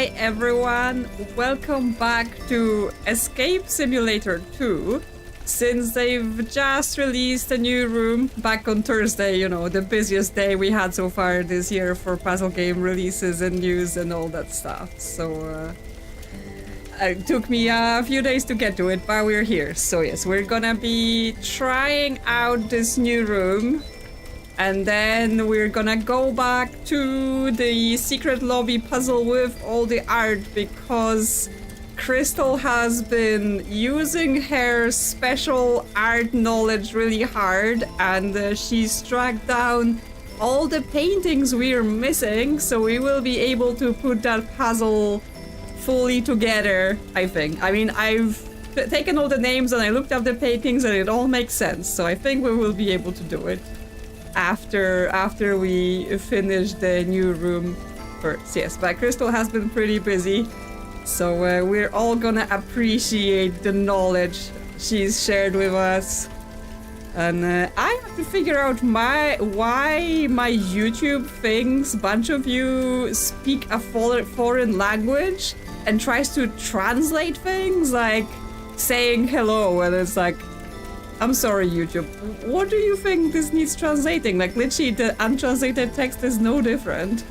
Hi everyone, welcome back to Escape Simulator 2. Since they've just released a new room back on Thursday, you know, the busiest day we had so far this year for puzzle game releases and news and all that stuff. So it took me a few days to get to it, but we're here. So yes, we're gonna be trying out this new room. And then we're gonna go back to the secret lobby puzzle with all the art because Crystal has been using her special art knowledge really hard, and she's tracked down all the paintings we're missing, so we will be able to put that puzzle fully together, I think. I mean, I've taken all the names and I looked up the paintings and it all makes sense, so I think we will be able to do it after we finish the new room first. Yes, but Crystal has been pretty busy, so we're all gonna appreciate the knowledge she's shared with us. And I have to figure out why my YouTube thinks a bunch of you speak a foreign language and tries to translate things, like saying hello, and it's like, I'm sorry, YouTube. What do you think this needs translating? Like, literally, the untranslated text is no different.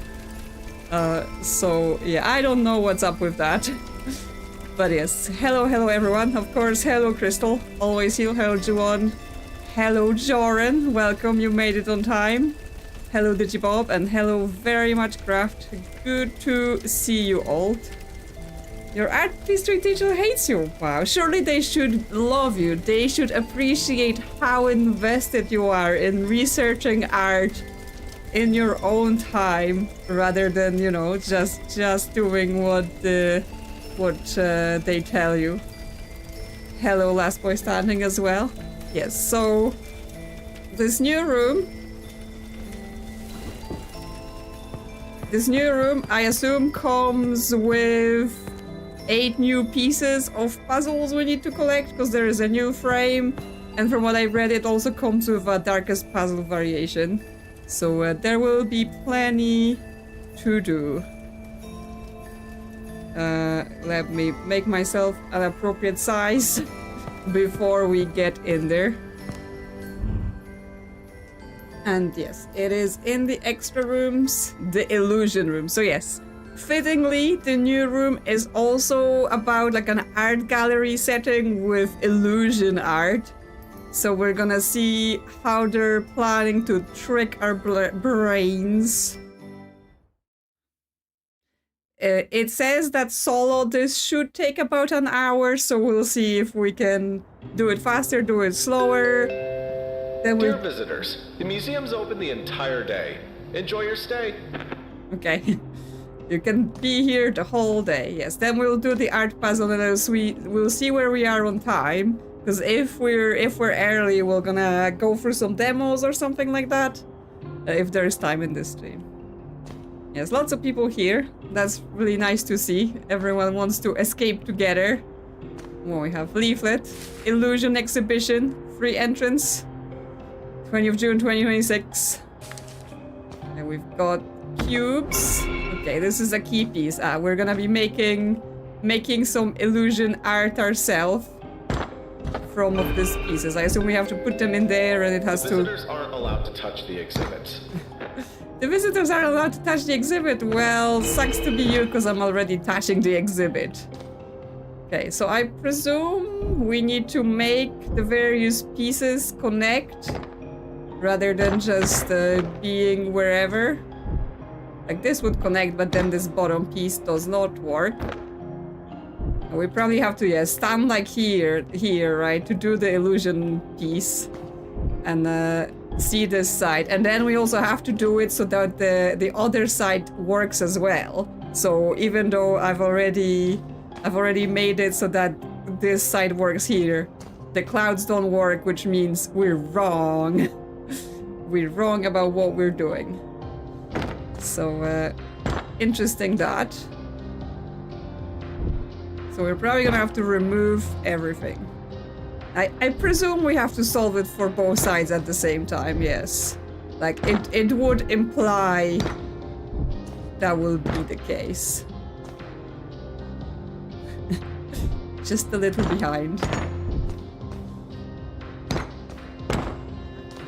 So, yeah, I don't know what's up with that. But yes, hello everyone. Of course, hello Crystal. Always here. Hello Juwon. Hello Joran. Welcome, you made it on time. Hello Digibob, and hello very much Craft. Good to see you all. Your art history teacher hates you. Wow, surely they should love you. They should appreciate how invested you are in researching art in your own time, rather than, you know, just doing what they tell you. Hello, Last Boy Standing as well. Yes, so this new room, I assume, comes with 8 new pieces of puzzles we need to collect, because there is a new frame, and from what I read it also comes with a darkest puzzle variation, so there will be plenty to do. Let me make myself an appropriate size before we get in there. And yes, it is in the extra rooms, the illusion room. So yes, fittingly, the new room is also about like an art gallery setting with illusion art. So we're gonna see how they're planning to trick our brains. It says that solo this should take about an hour, so we'll see if we can do it faster, do it slower. Then Dear visitors, the museum's open the entire day. Enjoy your stay. Okay. You can be here the whole day. Yes, then we'll do the art puzzle, and we'll see where we are on time. Because if we're early, we're gonna go through some demos or something like that. If there's time in this stream. Yes, lots of people here. That's really nice to see. Everyone wants to escape together. Well, we have leaflet, illusion exhibition, free entrance, 20th of June 2026. And we've got cubes. Okay, this is a key piece. We're gonna be making some illusion art ourselves from of these pieces. I assume we have to put them in there, and it has to... Visitors aren't allowed to touch the exhibit. The visitors aren't allowed to touch the exhibit. Well, sucks to be you, because I'm already touching the exhibit. Okay, so I presume we need to make the various pieces connect, rather than just being wherever. Like this would connect, but then this bottom piece does not work. We probably have to, yeah, stand like here, right, to do the illusion piece, and see this side. And then we also have to do it so that the other side works as well. So even though I've already made it so that this side works here, the clouds don't work, which means we're wrong. We're wrong about what we're doing. So, interesting that. So we're probably gonna have to remove everything. I presume we have to solve it for both sides at the same time, yes. Like, it would imply that will be the case. just a little behind.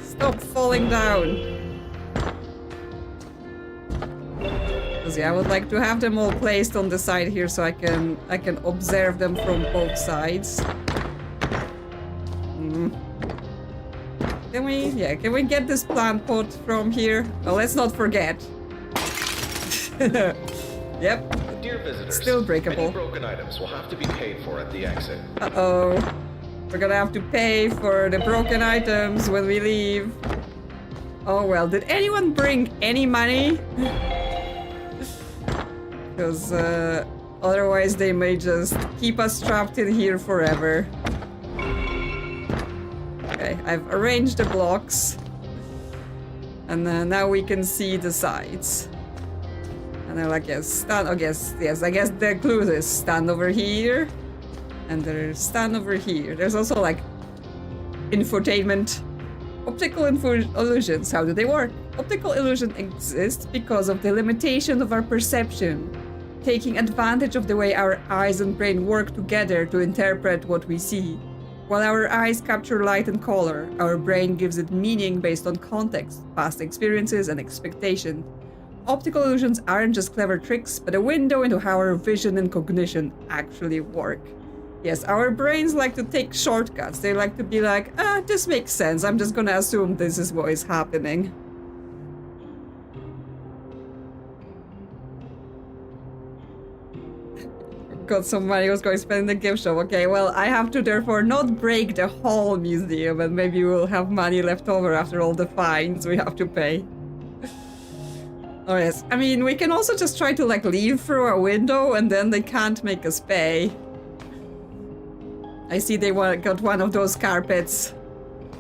Stop falling down. Because yeah, I would like to have them all placed on the side here so I can observe them from both sides. Can we get this plant pot from here? Well, let's not forget. Yep. Dear visitors, still breakable. Any broken items will have to be paid for at the exit. Uh-oh. We're gonna have to pay for the broken items when we leave. Oh well, did anyone bring any money? Because otherwise they may just keep us trapped in here forever. Okay, I've arranged the blocks. And now we can see the sides. And then I guess I guess the clue is stand over here. And there's stand over here. There's also like infotainment. Optical illusions, how do they work? Optical illusions exist because of the limitation of our perception, taking advantage of the way our eyes and brain work together to interpret what we see. While our eyes capture light and color, our brain gives it meaning based on context, past experiences, and expectation. Optical illusions aren't just clever tricks, but a window into how our vision and cognition actually work. Yes, our brains like to take shortcuts. They like to be like, this makes sense. I'm just gonna assume this is what is happening. Got some money I was going to spend in the gift shop. Okay, well, I have to therefore not break the whole museum, and maybe we'll have money left over after all the fines we have to pay. Oh yes, I mean, we can also just try to like leave through a window and then they can't make us pay. I see they got one of those carpets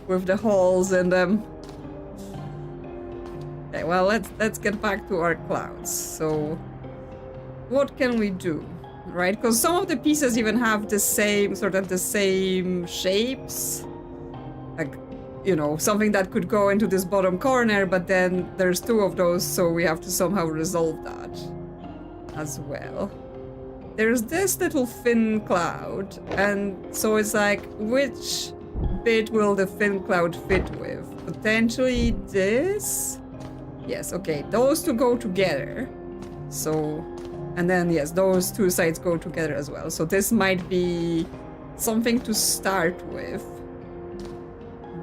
with the holes in them. Okay, well, let's get back to our clouds. So, what can we do, right? Because some of the pieces even have the same shapes, like, you know, something that could go into this bottom corner, but then there's two of those, so we have to somehow resolve that as well. There's this little thin cloud, and so it's like, which bit will the thin cloud fit with? Potentially this? Yes, okay, those two go together. So, and then yes, those two sides go together as well. So this might be something to start with.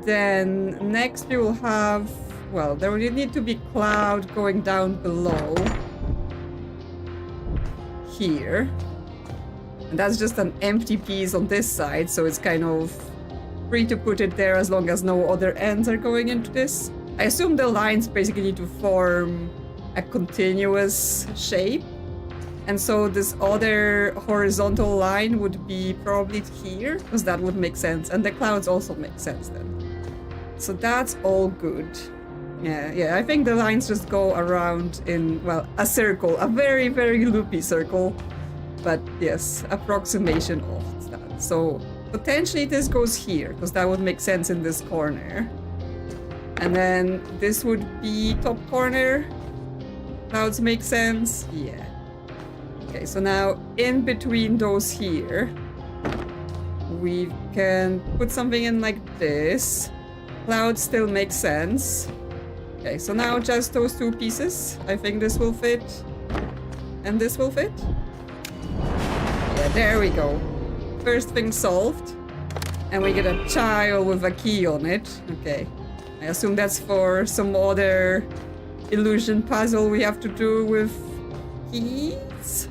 Then next we will have, well, there will need to be cloud going down below. Here. And that's just an empty piece on this side, so it's kind of free to put it there as long as no other ends are going into this. I assume the lines basically need to form a continuous shape. And so this other horizontal line would be probably here, because that would make sense. And the clouds also make sense then. So that's all good. Yeah, I think the lines just go around in, well, a circle, a very, very loopy circle. But yes, approximation of that. So potentially this goes here, because that would make sense in this corner. And then this would be top corner. Clouds make sense. Yeah. Okay, so now in between those here, we can put something in like this. Clouds still make sense. Okay, so now just those two pieces. I think this will fit. And this will fit. Yeah, there we go. First thing solved. And we get a child with a key on it. Okay. I assume that's for some other illusion puzzle we have to do with keys.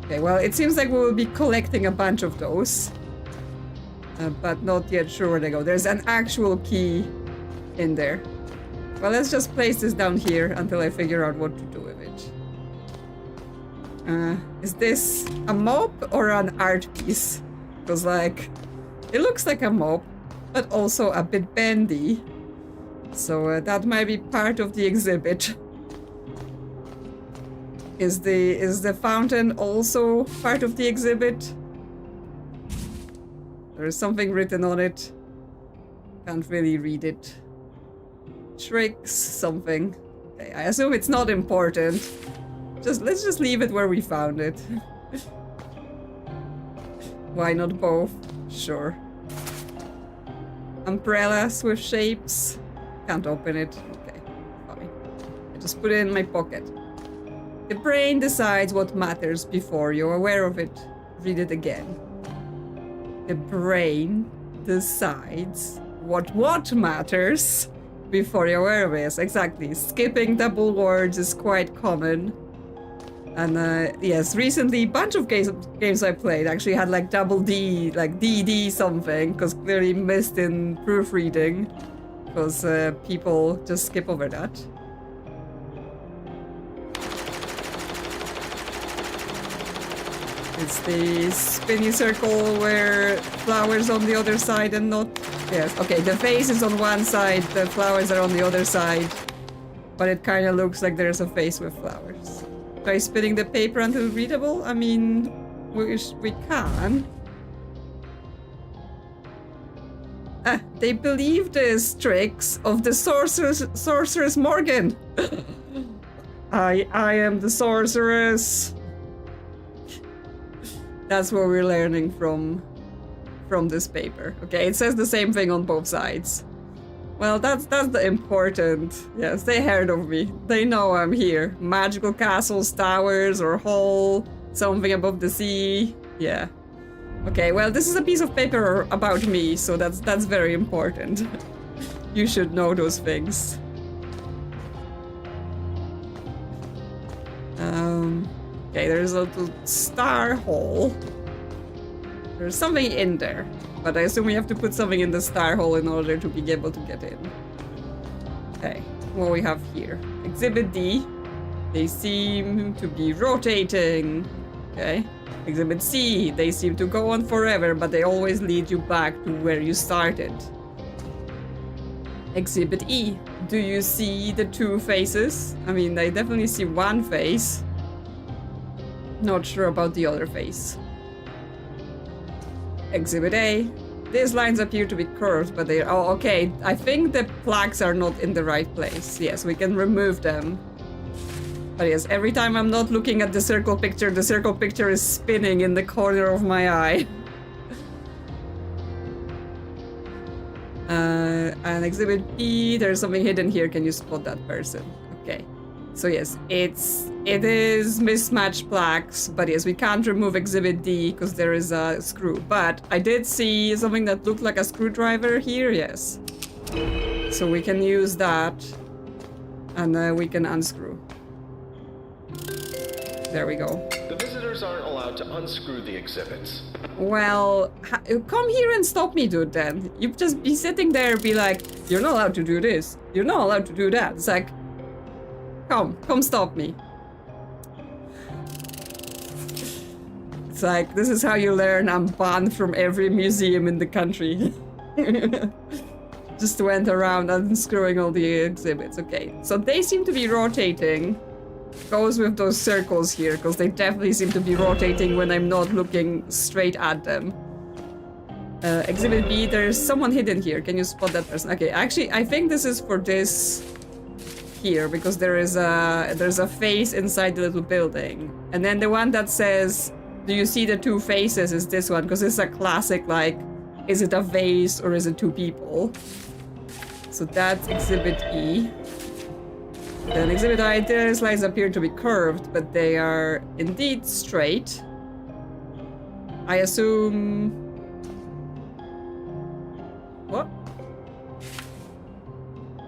Okay, well, it seems like we will be collecting a bunch of those. But not yet sure where they go. There's an actual key in there. Well, let's just place this down here until I figure out what to do with it. Is this a mop or an art piece? Because, like, it looks like a mop, but also a bit bendy. So that might be part of the exhibit. Is the fountain also part of the exhibit? There's something written on it. Can't really read it. Tricks, something. Okay, I assume it's not important. let's just leave it where we found it. Why not both? Sure. Umbrellas with shapes. Can't open it. Okay, fine. I just put it in my pocket. The brain decides what matters before you're aware of it. Read it again. The brain decides what matters before you're aware of it. Exactly. Skipping double words is quite common. And yes, recently a bunch of games I played actually had like double D, like DD something, because clearly missed in proofreading, because people just skip over that. It's the spinny circle where flowers on the other side and not... Yes, okay, the face is on one side, the flowers are on the other side, but it kind of looks like there's a face with flowers. Try spinning the paper until readable? I mean, we can. They believe this tricks of the sorceress Morgan. I am the sorceress. That's what we're learning from this paper. Okay, it says the same thing on both sides. Well, that's the important. Yes, they heard of me. They know I'm here. Magical castles, towers, or hall, something above the sea. Yeah. Okay, well, this is a piece of paper about me, so that's very important. You should know those things. Okay, there's a little star hole. There's something in there, but I assume we have to put something in the star hole in order to be able to get in. Okay, what we have here. Exhibit D. They seem to be rotating. Okay. Exhibit C. They seem to go on forever, but they always lead you back to where you started. Exhibit E. Do you see the two faces? I mean, I definitely see one face. Not sure about the other face. Exhibit A. These lines appear to be curved, but they are... Oh, okay. I think the plaques are not in the right place. Yes, we can remove them. But yes, every time I'm not looking at the circle picture is spinning in the corner of my eye. And Exhibit B, there's something hidden here. Can you spot that person? Okay. So yes, it is mismatched plaques, but yes, we can't remove Exhibit D because there is a screw. But I did see something that looked like a screwdriver here, yes. So we can use that, and we can unscrew. There we go. The visitors aren't allowed to unscrew the exhibits. Well, come here and stop me, dude, then. You just be sitting there and be like, you're not allowed to do this. You're not allowed to do that. It's like, come stop me. It's like, this is how you learn I'm banned from every museum in the country. Just went around unscrewing all the exhibits. Okay, so they seem to be rotating. Goes with those circles here, because they definitely seem to be rotating when I'm not looking straight at them. Exhibit B, there's someone hidden here. Can you spot that person? Okay, actually, I think this is for this here, because there's a face inside the little building. And then the one that says, do you see the two faces, is this one, because it's a classic, like, is it a vase or is it two people? So that's Exhibit E. Then Exhibit I, these lines appear to be curved, but they are indeed straight. I assume... What?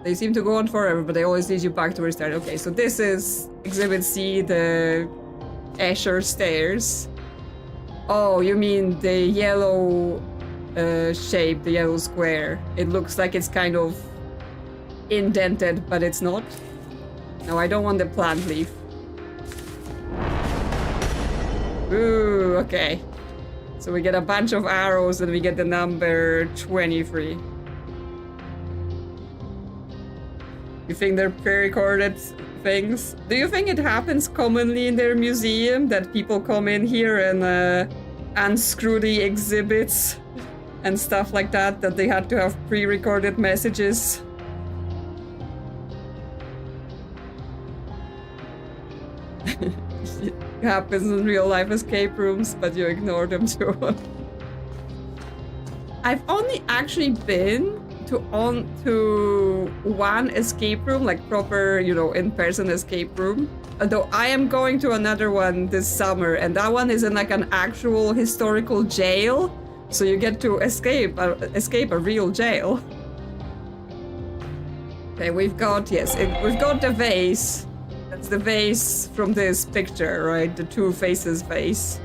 They seem to go on forever, but they always lead you back to where you started. Okay, so this is Exhibit C, the Escher stairs. Oh, you mean the yellow shape, the yellow square. It looks like it's kind of indented, but it's not. No, I don't want the plant leaf. Ooh, okay. So we get a bunch of arrows and we get the number 23. You think they're pre-recorded things? Do you think it happens commonly in their museum that people come in here and unscrew the exhibits and stuff like that, that they had to have pre-recorded messages? It happens in real life escape rooms, but you ignore them too. I've only actually been to one escape room, like proper, you know, in-person escape room. Although I am going to another one this summer, and that one is in like an actual historical jail. So you get to escape a real jail. Okay, we've got, yes, we've got the vase. That's the vase from this picture, right? The two faces vase.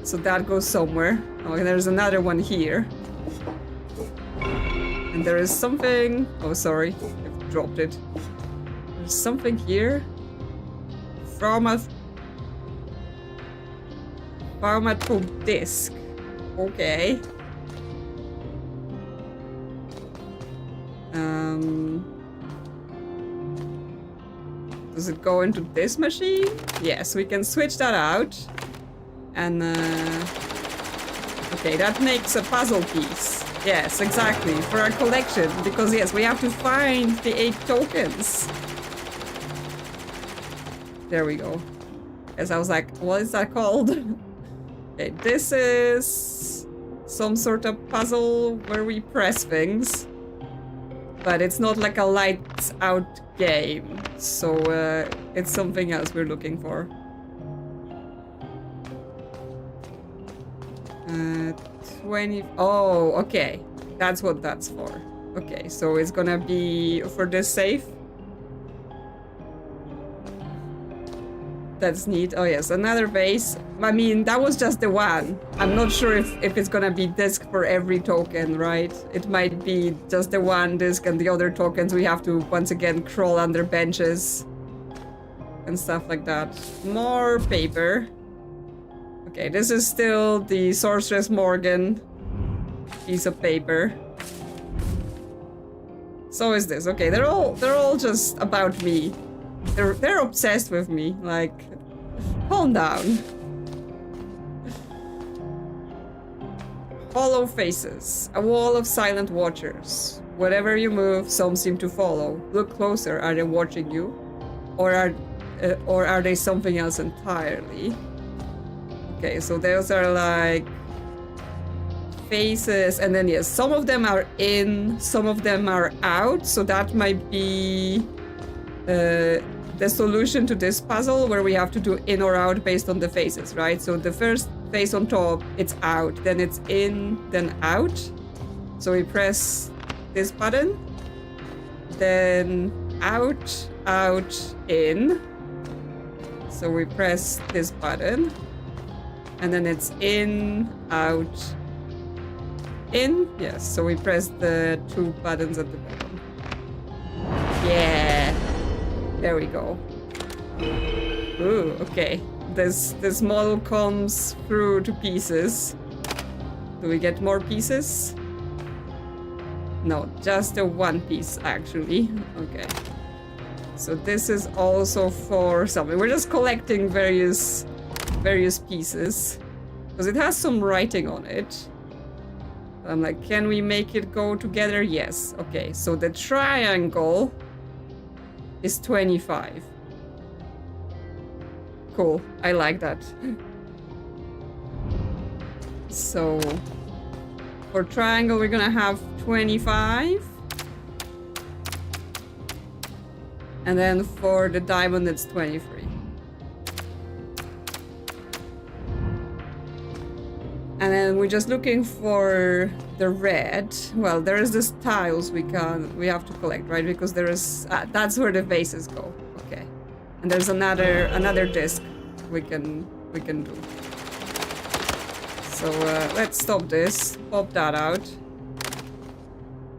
So that goes somewhere. Oh, and there's another one here. And there is something... Oh, sorry. I've dropped it. There's something here. Pharmatome disc. Okay. Does it go into this machine? Yes, we can switch that out. And, okay, that makes a puzzle piece. Yes, exactly, for our collection. Because, yes, we have to find the 8 tokens. There we go. Yes, I was like, what is that called? Okay, this is some sort of puzzle where we press things. But it's not like a lights out game. So it's something else we're looking for. 20... Oh, okay. That's what that's for. Okay, so it's gonna be for this safe. That's neat. Oh yes, another vase. I mean, that was just the one. I'm not sure if it's gonna be disc for every token, right? It might be just the one disc and the other tokens we have to, once again, crawl under benches. And stuff like that. More paper. Okay, this is still the Sorceress Morgan piece of paper. So is this. Okay, they're all just about me. They're obsessed with me, like, calm down. Hollow faces, a wall of silent watchers. Whatever you move, some seem to follow. Look closer, are they watching you? Or are they something else entirely? Okay, so those are like faces, and then yes, some of them are in, some of them are out, so that might be the solution to this puzzle where we have to do in or out based on the faces, right? So the first face on top, it's out, then it's in, then out. So we press this button, then out, out, in. So we press this button, and then it's in, out, in. Yes, so we press the 2 buttons at the bottom. Yeah. There we go. Ooh, okay. This model comes through to pieces. Do we get more pieces? No, just the 1 piece, actually. Okay. So this is also for something. We're just collecting various pieces. Because it has some writing on it. I'm like, can we make it go together? Yes. Okay, so the triangle is 25. Cool. I like that. So for triangle, we're gonna have 25. And then for the diamond, it's 23. And then we're just looking for the red. Well, there is this tiles we have to collect, right? Because there is that's where the vases go. Okay. And there's another disc we can do. So let's stop this. Pop that out.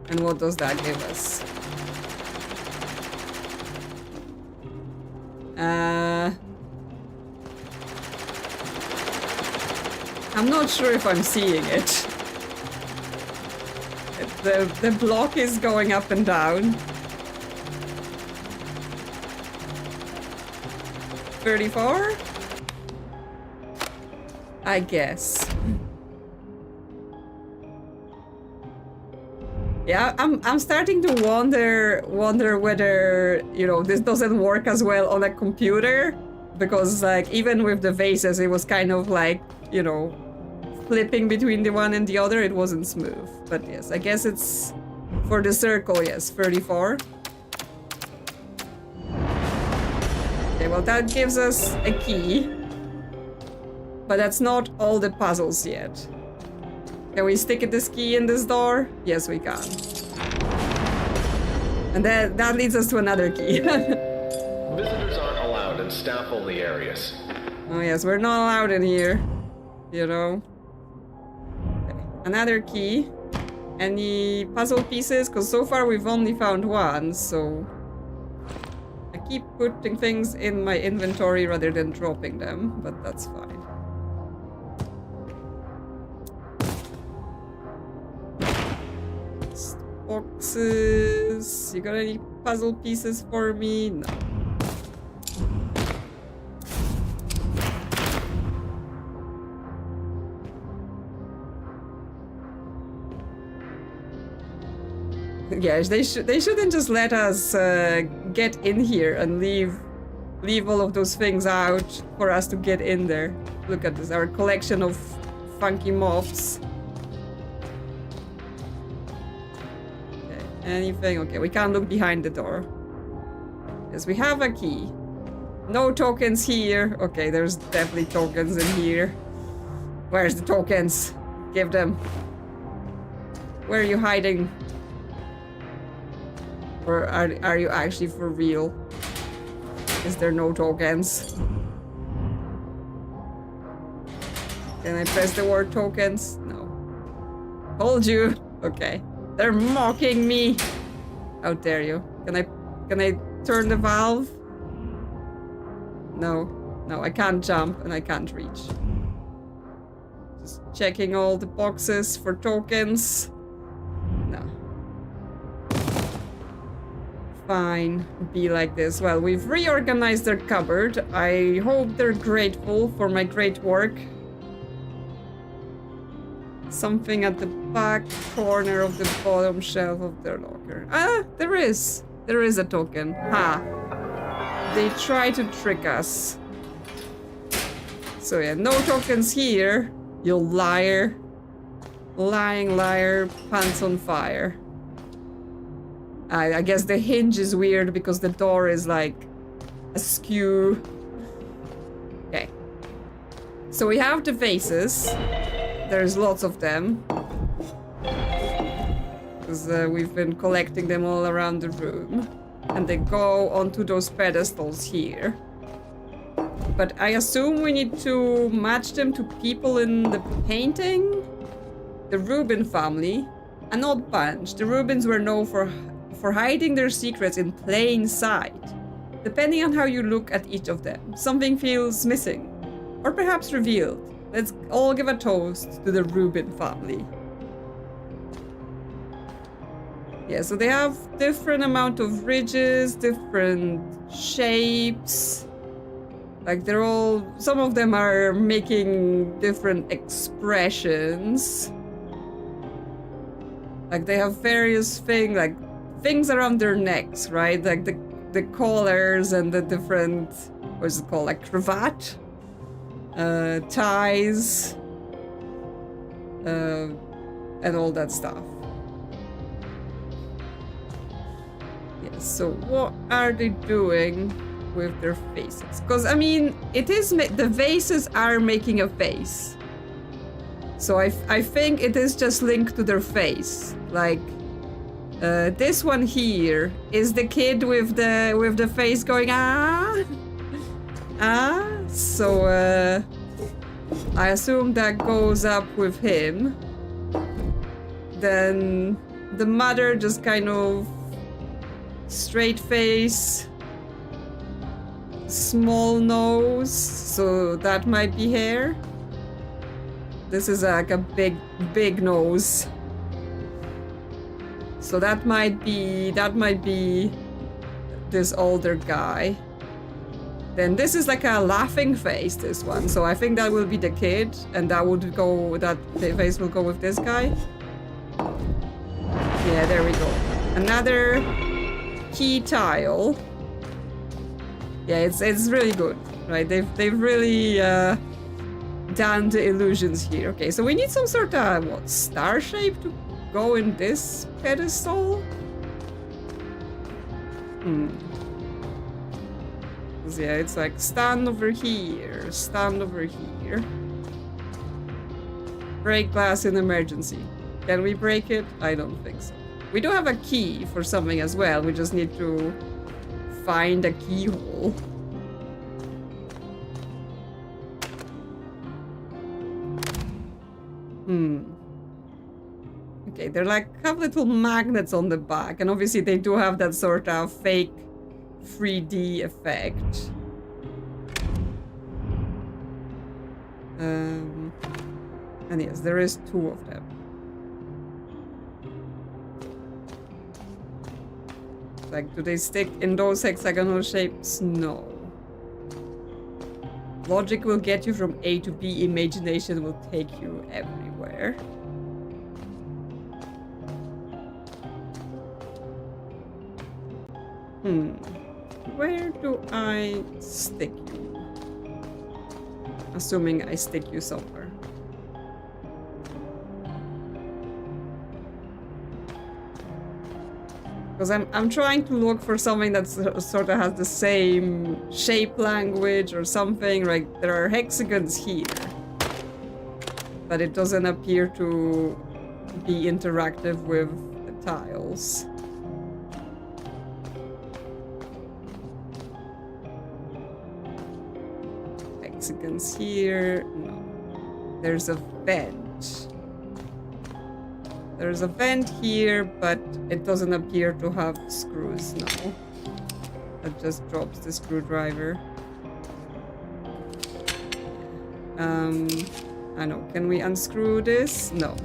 And what does that give us? I'm not sure if I'm seeing it. The block is going up and down. 34? I guess. Yeah, I'm starting to wonder whether, you know, this doesn't work as well on a computer. because like even with the vases, it was kind of like, you know, flipping between the one and the other. It wasn't smooth. But yes, I guess it's for the circle. Yes, 34. Okay, well that gives us a key, but that's not all the puzzles yet. Can we stick this key in this door? Yes, we can. And that leads us to another key. Visitors aren't allowed in staff-only areas. Oh yes, we're not allowed in here. You know. Okay. Another key. Any puzzle pieces? Because so far we've only found one, so... I keep putting things in my inventory rather than dropping them, but that's fine. Boxes. You got any puzzle pieces for me? No. Yeah, they shouldn't just let us get in here and leave all of those things out for us to get in there. Look at this, our collection of funky moths. Anything? Okay, we can't look behind the door. Yes, we have a key. No tokens here. Okay, there's definitely tokens in here. Where's the tokens? Give them. Where are you hiding? Or are you actually for real? Is there no tokens? Can I press the word tokens? No. Told you. Okay. They're mocking me. How dare you? Can I turn the valve? No. No, I can't jump and I can't reach. Just checking all the boxes for tokens. No. Fine. Be like this. Well, we've reorganized their cupboard. I hope they're grateful for my great work. Something at the back corner of the bottom shelf of their locker. Ah, there is. There is a token. Ha. They try to trick us. So yeah, no tokens here. You liar. Lying liar, pants on fire. I guess the hinge is weird because the door is like askew. Okay. So we have the vases. There's lots of them. Because we've been collecting them all around the room. And they go onto those pedestals here. But I assume we need to match them to people in the painting? The Rubin family. An odd bunch. The Rubins were known for hiding their secrets in plain sight. Depending on how you look at each of them, something feels missing. Or perhaps revealed. Let's all give a toast to the Rubin family. Yeah, so they have different amount of ridges, different shapes. Like they're all, some of them are making different expressions. Like they have various things, like things around their necks, right? Like the collars and the different, what is it called, like cravat? Ties, and all that stuff. Yes, so what are they doing with their faces? Because, I mean, it is, the vases are making a face. So I think it is just linked to their face. Like, this one here is the kid with the face going, ah. Ah, so I assume that goes up with him. Then the mother just kind of straight face, small nose, so that might be hair. This is like a big nose. So that might be this older guy. Then this is like a laughing face, this one. So I think that will be the kid, and that face will go with this guy. Yeah, there we go. Another key tile. Yeah, it's really good, right? They've really done the illusions here. Okay, so we need some sort of what, star shape to go in this pedestal. Yeah, it's like stand over here, stand over here. Break glass in emergency. Can we break it? I don't think so. We do have a key for something as well. We just need to find a keyhole. Okay, they're like have little magnets on the back, and obviously they do have that sort of fake 3D effect. And yes, there is 2 of them. Like, do they stick in those hexagonal shapes? No. Logic will get you from A to B, imagination will take you everywhere. Where do I stick you? Assuming I stick you somewhere. Because I'm trying to look for something that sort of has the same shape language or something. Like, there are hexagons here, but it doesn't appear to be interactive with the tiles. Hexagons here. No. There's a vent. There's a vent here, but it doesn't appear to have screws now. That just drops the screwdriver. I know. Can we unscrew this? No.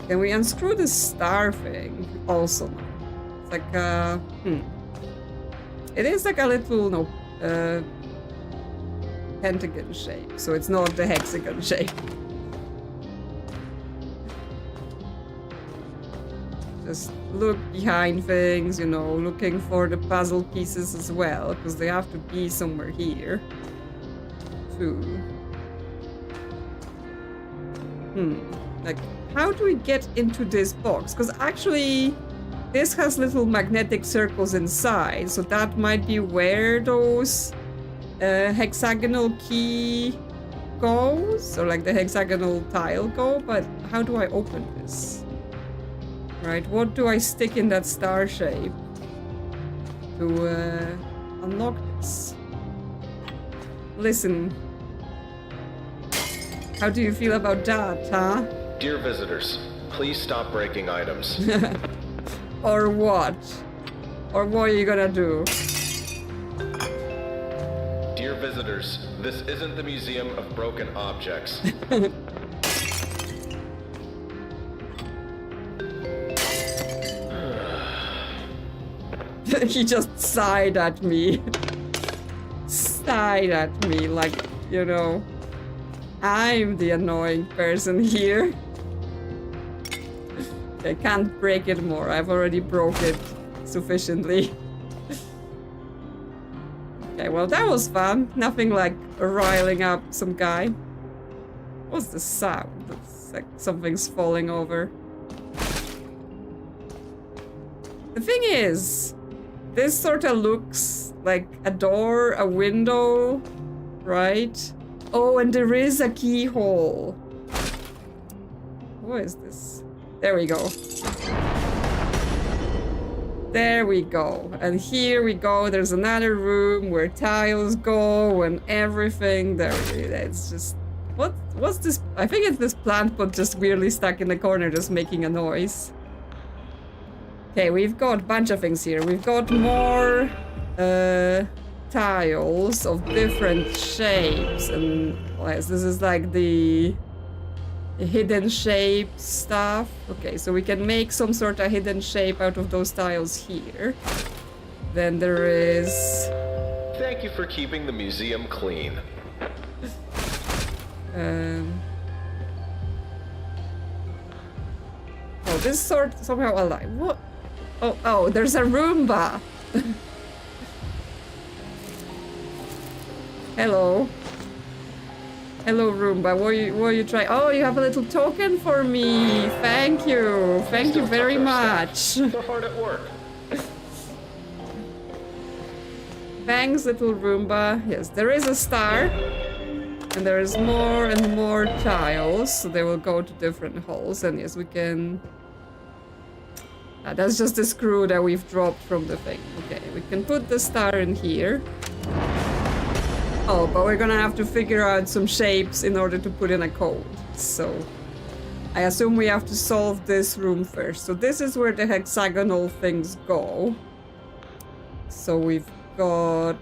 Can we unscrew the star thing? Also no. It's like it is like a little pentagon shape, so it's not the hexagon shape. Just look behind things, you know, looking for the puzzle pieces as well, because they have to be somewhere here, too. Like, how do we get into this box? Because actually, this has little magnetic circles inside, so that might be where those hexagonal key goes, or like the hexagonal tile go, but how do I open this? Right, what do I stick in that star shape to unlock this? Listen, how do you feel about that, huh? Dear visitors, please stop breaking items. Or what? Or what are you gonna do? Dear visitors, this isn't the Museum of Broken Objects. He just sighed at me. Sighed at me like, you know, I'm the annoying person here. I can't break it more. I've already broke it sufficiently. Okay, well that was fun. Nothing like riling up some guy. What's the sound? It's like something's falling over. The thing is, this sort of looks like a door, a window, right? Oh, and there is a keyhole. What is this? There we go. There we go. And here we go. There's another room where tiles go and everything. There it's just... What's this? I think it's this plant pot just weirdly stuck in the corner just making a noise. Okay, we've got a bunch of things here. We've got more tiles of different shapes, and this is like the hidden shape stuff. Okay, so we can make some sort of hidden shape out of those tiles here. Then there is... Thank you for keeping the museum clean. Oh, this sort somehow alive. What? Oh, there's a Roomba. Hello. Hello, Roomba. What are you trying? Oh, you have a little token for me. Thank you. Thank you very much. So hard at work. Thanks, little Roomba. Yes, there is a star. And there is more and more tiles. So they will go to different holes. And yes, we can... that's just the screw that we've dropped from the thing. Okay, we can put the star in here. Oh, but we're gonna have to figure out some shapes in order to put in a code. So I assume we have to solve this room first. So this is where the hexagonal things go. So we've got...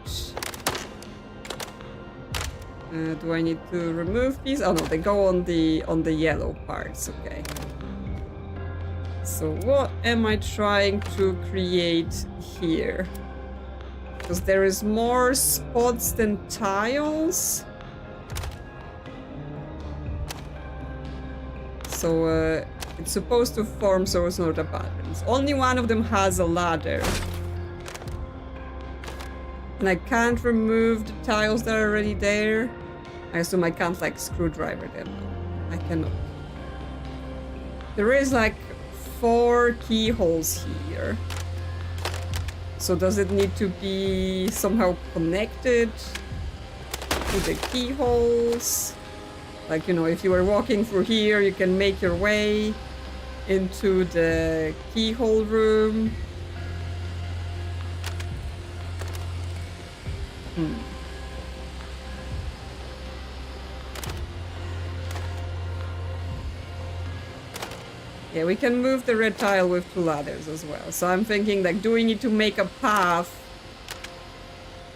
do I need to remove these? Oh no, they go on the yellow parts. Okay. So what am I trying to create here? Because there is more spots than tiles. So it's supposed to form source node patterns. Only one of them has a ladder. And I can't remove the tiles that are already there. I assume I can't like screwdriver them. No, I cannot. There is like 4 keyholes here. So does it need to be somehow connected to the keyholes? Like, you know, if you were walking through here, you can make your way into the keyhole room. Yeah, we can move the red tile with 2 ladders as well. So I'm thinking, like, do we need to make a path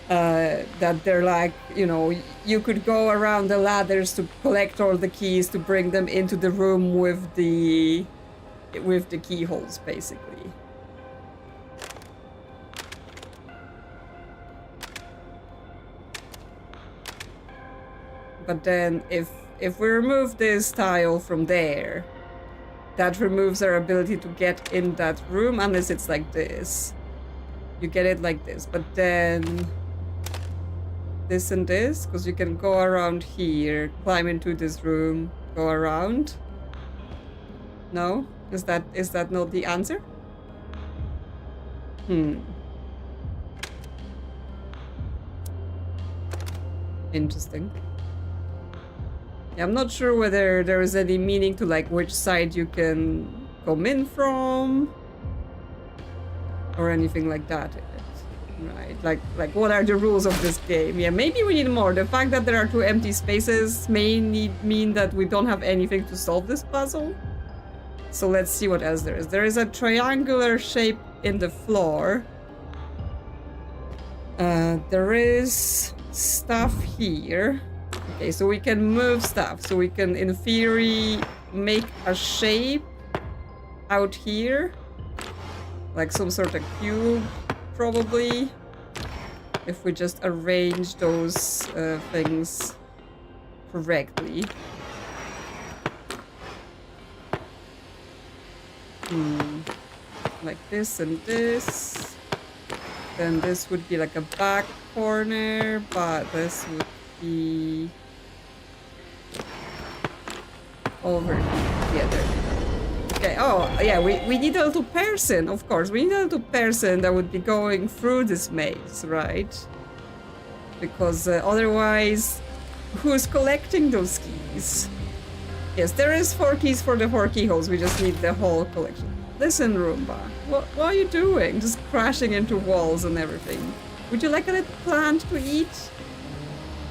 that they're like, you know, you could go around the ladders to collect all the keys to bring them into the room with the keyholes, basically. But then if we remove this tile from there, that removes our ability to get in that room unless it's like this. You get it like this, but then this and this, because you can go around here, climb into this room, go around. No? Is that not the answer? Interesting. Yeah, I'm not sure whether there is any meaning to like which side you can come in from or anything like that. Right, like what are the rules of this game? Yeah, maybe we need more. The fact that there are 2 empty spaces may mean that we don't have anything to solve this puzzle. So let's see what else there is. There is a triangular shape in the floor. There is stuff here. Okay, so we can move stuff. So we can, in theory, make a shape out here. Like some sort of cube, probably. If we just arrange those things correctly. Like this and this. Then this would be like a back corner, but this would be over here. Yeah, there we go. Okay, oh, yeah, we need a little person, of course. We need a little person that would be going through this maze, right? Because otherwise, who's collecting those keys? Yes, there is 4 keys for the 4 keyholes. We just need the whole collection. Listen, Roomba, what are you doing? Just crashing into walls and everything. Would you like a little plant to eat?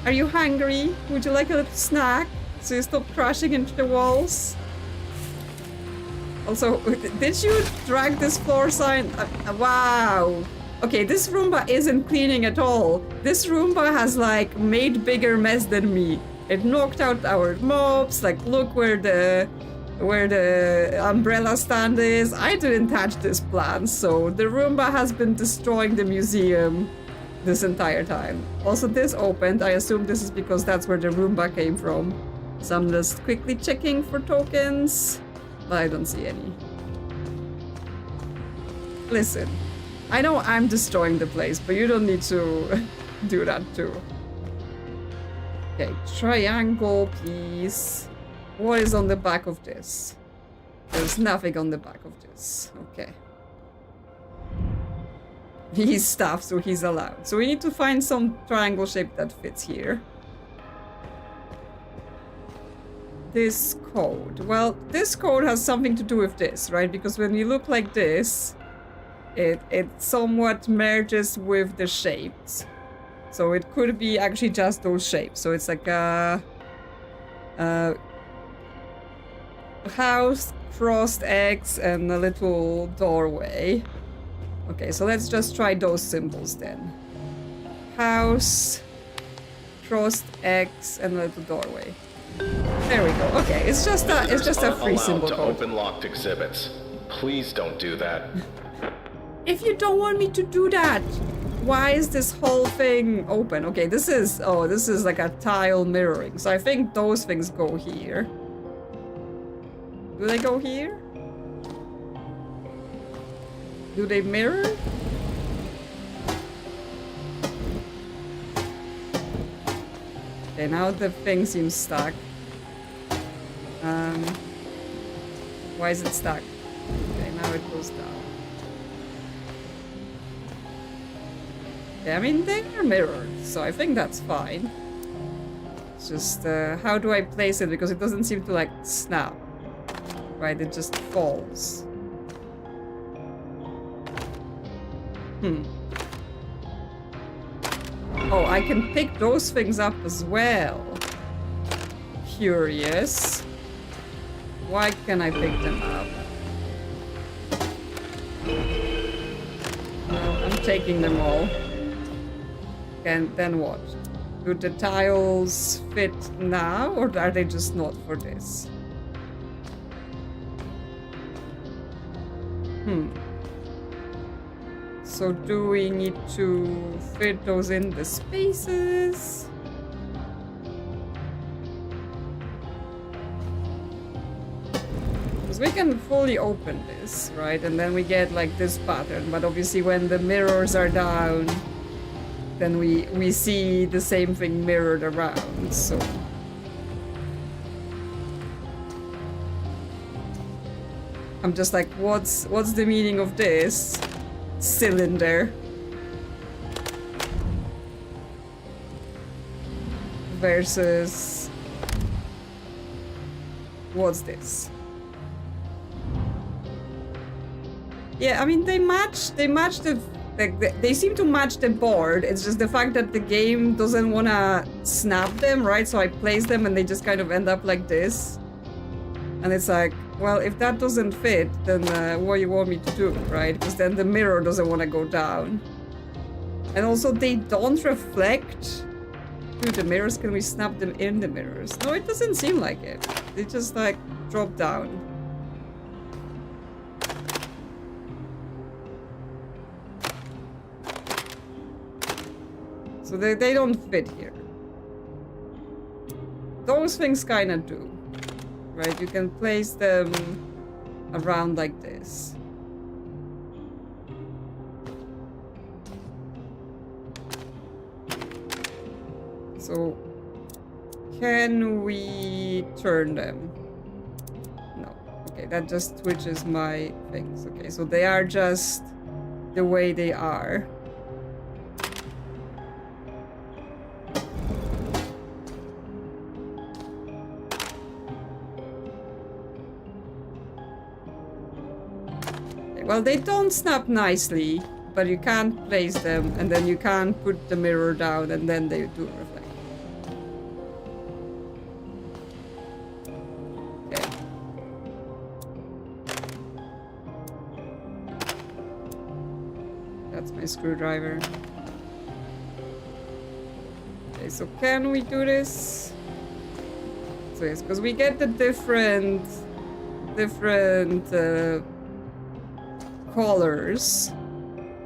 Are you hungry? Would you like a little snack so you stop crashing into the walls? Also, did you drag this floor sign? Wow. Okay, this Roomba isn't cleaning at all. This Roomba has like made bigger mess than me. It knocked out our mobs. Like, look where the umbrella stand is. I didn't touch this plant, so the Roomba has been destroying the museum this entire time. Also, this opened. I assume this is because that's where the Roomba came from. So I'm just quickly checking for tokens, but I don't see any. Listen, I know I'm destroying the place, but you don't need to do that too. Okay, triangle, please. What is on the back of this? There's nothing on the back of this. Okay. He's staff, so he's allowed. So we need to find some triangle shape that fits here. This code. Well, this code has something to do with this, right? Because when you look like this, it somewhat merges with the shapes. So it could be actually just those shapes. So it's like a house, crossed X, and a little doorway. Okay, so let's just try those symbols then. House, crossed X, and a little doorway. There we go. Okay, it's just a free symbol to code. open locked exhibits. Please don't do that. If you don't want me to do that, why is this whole thing open? Okay, this is like a tile mirroring. So I think those things go here. Do they go here? Do they mirror? Okay, now the thing seems stuck. Why is it stuck? Okay, now it goes down. Yeah, I mean, they are mirrored, so I think that's fine. It's just, how do I place it? Because it doesn't seem to, like, snap. Right, it just falls. Oh, I can pick those things up as well. Curious. Why can I pick them up? No, I'm taking them all. And then what? Do the tiles fit now, or are they just not for this? So do we need to fit those in the spaces? Because we can fully open this, right? And then we get like this pattern. But obviously when the mirrors are down, then we see the same thing mirrored around, so... I'm just like, what's the meaning of this cylinder versus what's this? Yeah, I mean they match the like they seem to match the board. It's just the fact that the game doesn't want to snap them, right? So I place them and they just kind of end up like this. And it's like, well, if that doesn't fit, then what do you want me to do, right? Because then the mirror doesn't want to go down. And also, they don't reflect through the mirrors. Can we snap them in the mirrors? No, it doesn't seem like it. They just, like, drop down. So they don't fit here. Those things kind of do. Right, you can place them around like this. So, can we turn them? No. Okay, that just switches my things. Okay, so they are just the way they are. Well, they don't snap nicely, but you can't place them, and then you can't put the mirror down, and then they do reflect. Okay. That's my screwdriver. Okay, so can we do this? So yes, because we get the different colors,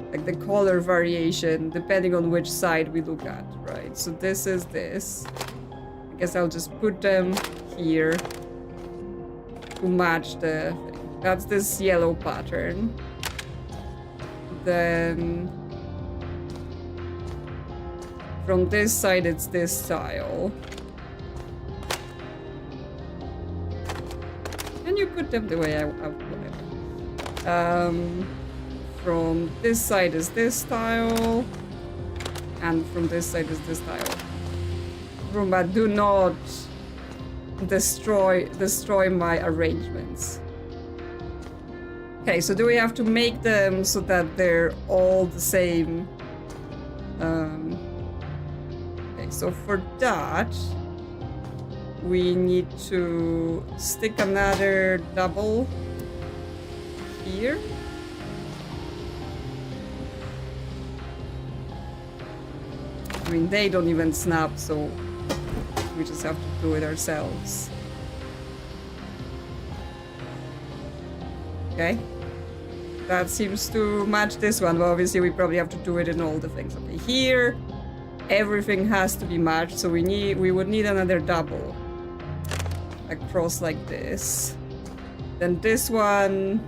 like the color variation depending on which side we look at, right? So this is this. I guess I'll just put them here to match the thing. That's this yellow pattern. Then from this side it's this style. you put them the way I wanted. From this side is this tile, and from this side is this tile. But do not destroy my arrangements. Okay, so do we have to make them so that they're all the same? Okay, so for that, we need to stick another double here. I mean, they don't even snap, so we just have to do it ourselves. Okay. That seems to match this one, but obviously we probably have to do it in all the things. Okay, here everything has to be matched, so we would need another double across like this. Then this one,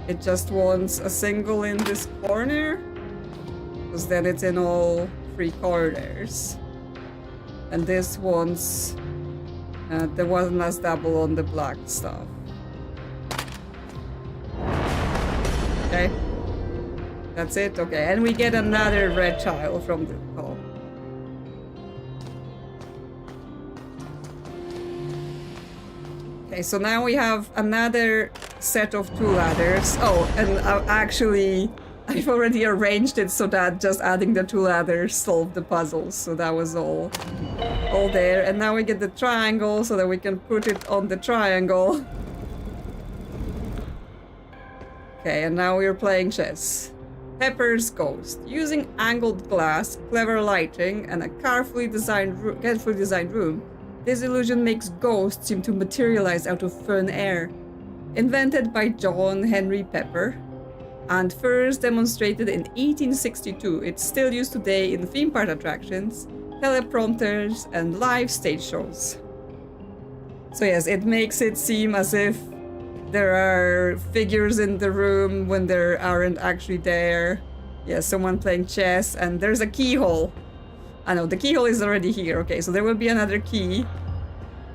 it just wants a single in this corner, because then it's in all three corners. And this wants the one last double on the black stuff. Okay, that's it. Okay, and we get another red tile from the top. Okay, so now we have another set of 2 ladders. Oh, and actually, I've already arranged it so that just adding the 2 ladders solved the puzzles. So that was all there. And now we get the triangle so that we can put it on the triangle. Okay, and now we're playing chess. Pepper's Ghost. Using angled glass, clever lighting, and a carefully designed room, this illusion makes ghosts seem to materialize out of thin air. Invented by John Henry Pepper, and first demonstrated in 1862, it's still used today in theme park attractions, teleprompters, and live stage shows. So yes, it makes it seem as if there are figures in the room when there aren't actually there. Yeah, someone playing chess, and there's a keyhole. I know, the keyhole is already here. Okay, so there will be another key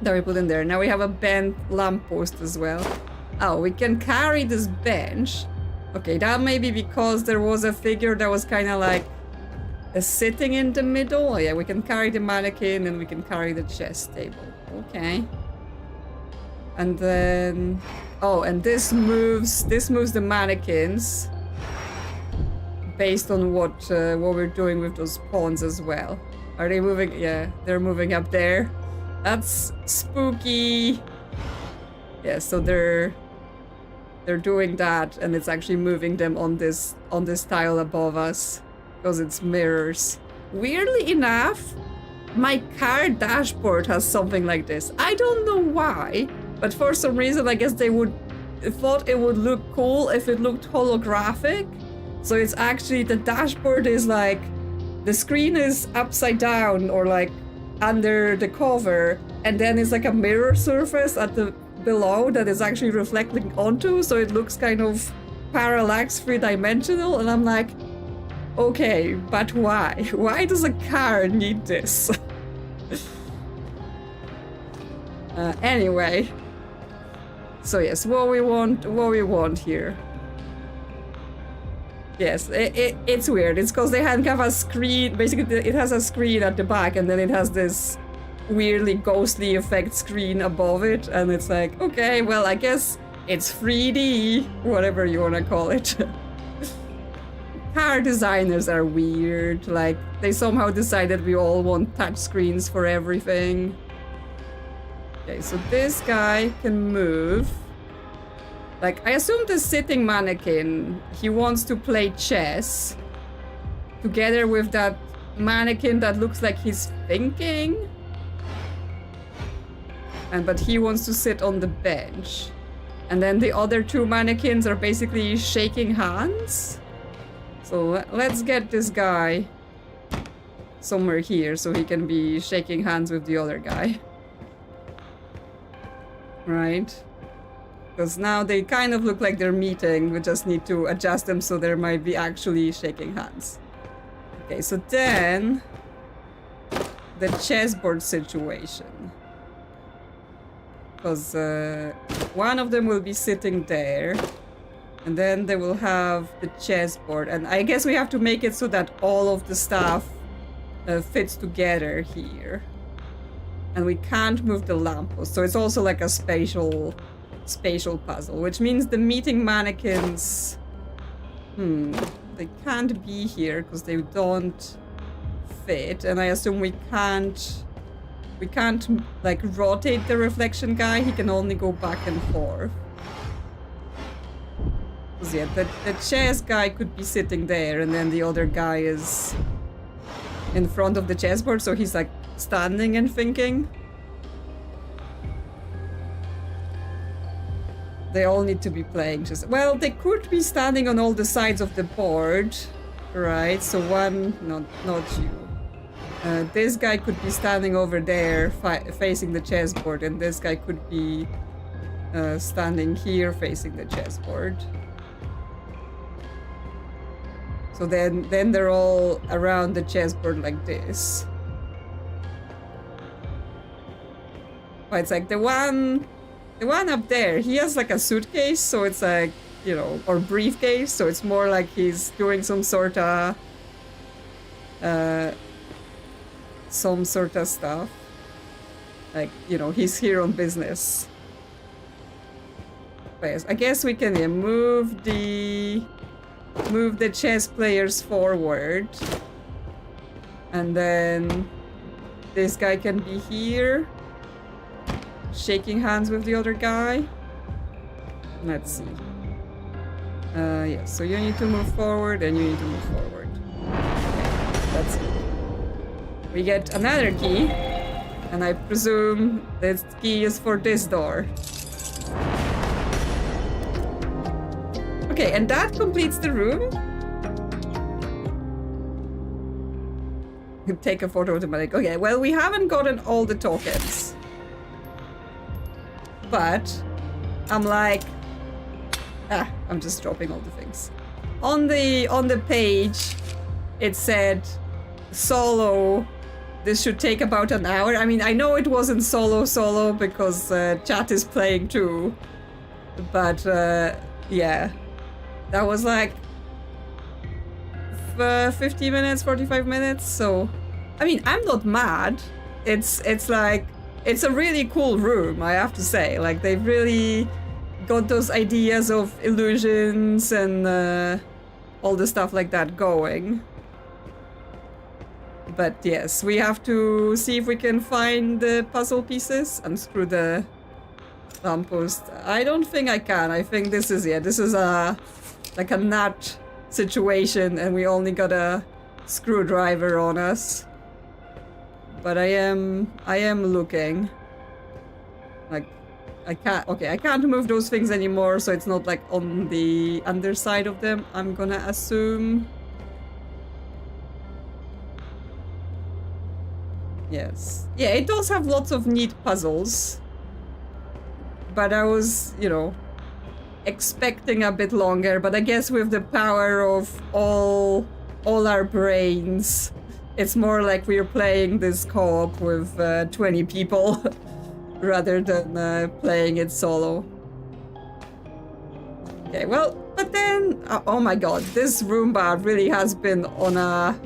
that we put in there. Now we have a bent lamppost as well. Oh, we can carry this bench. Okay, that may be because there was a figure that was kind of like sitting in the middle. Oh yeah, we can carry the mannequin and we can carry the chess table. Okay. And then... oh, and this moves the mannequins based on what we're doing with those pawns as well. Are they moving? Yeah, they're moving up there. That's spooky. Yeah, so they're doing that, and it's actually moving them on this tile above us because it's mirrors. Weirdly enough, my car dashboard has something like this. I don't know why, but for some reason, I guess they thought it would look cool if it looked holographic. So it's actually, the dashboard is like, the screen is upside down or like under the cover, and then it's like a mirror surface at the below that is actually reflecting onto, so it looks kind of parallax, 3-dimensional, and I'm like, okay, but why? Why does a car need this? Anyway. So yes, what we want here. Yes, it's weird. It's because they have a screen. Basically, it has a screen at the back, and then it has this weirdly ghostly effect screen above it, and it's like, okay, well, I guess it's 3D, whatever you want to call it. Car designers are weird. Like, they somehow decided we all want touch screens for everything. Okay, so this guy can move. Like, I assume the sitting mannequin, he wants to play chess together with that mannequin that looks like he's thinking. But he wants to sit on the bench. And then the other 2 mannequins are basically shaking hands. So let's get this guy somewhere here so he can be shaking hands with the other guy. Right? Because now they kind of look like they're meeting. We just need to adjust them so there might be actually shaking hands. Okay, so then the chessboard situation. Because one of them will be sitting there. And then they will have the chessboard. And I guess we have to make it so that all of the stuff fits together here. And we can't move the lamppost. So it's also like a spatial puzzle. Which means the meeting mannequins... they can't be here because they don't fit. And I assume we can't like rotate the reflection guy. He can only go back and forth. Yeah, the chess guy could be sitting there, and then the other guy is in front of the chessboard, so he's like standing and thinking. They all need to be playing chess. Well, they could be standing on all the sides of the board, right? So one, not you. This guy could be standing over there facing the chessboard, and this guy could be standing here facing the chessboard. So then they're all around the chessboard like this. But it's like the one up there, he has like a suitcase, so it's like, you know, or briefcase, so it's more like he's doing some sort of stuff. Like, you know, he's here on business. But yes, I guess we can move the chess players forward. And then this guy can be here, shaking hands with the other guy. Let's see. Yeah, so you need to move forward and you need to move forward. That's it. We get another key, and I presume this key is for this door. Okay, and that completes the room. Take a photo automatic. Okay, well, we haven't gotten all the tokens. But I'm like, I'm just dropping all the things. On the page, it said solo. This should take about an hour. I mean, I know it wasn't solo because chat is playing too. But yeah, that was like 50 minutes, 45 minutes. So, I mean, I'm not mad. It's like, it's a really cool room, I have to say. Like, they've really got those ideas of illusions and all the stuff like that going. But yes, we have to see if we can find the puzzle pieces, unscrew the lamppost. I don't think I can. I think this is a like a nut situation, and we only got a screwdriver on us. But I am looking. Like, I can't move those things anymore, so it's not like on the underside of them, I'm gonna assume. Yes. Yeah, it does have lots of neat puzzles. But I was, you know, expecting a bit longer, but I guess with the power of all our brains, it's more like we're playing this co-op with 20 people rather than playing it solo. Okay, well, but then, oh my god, this Roomba really has been on a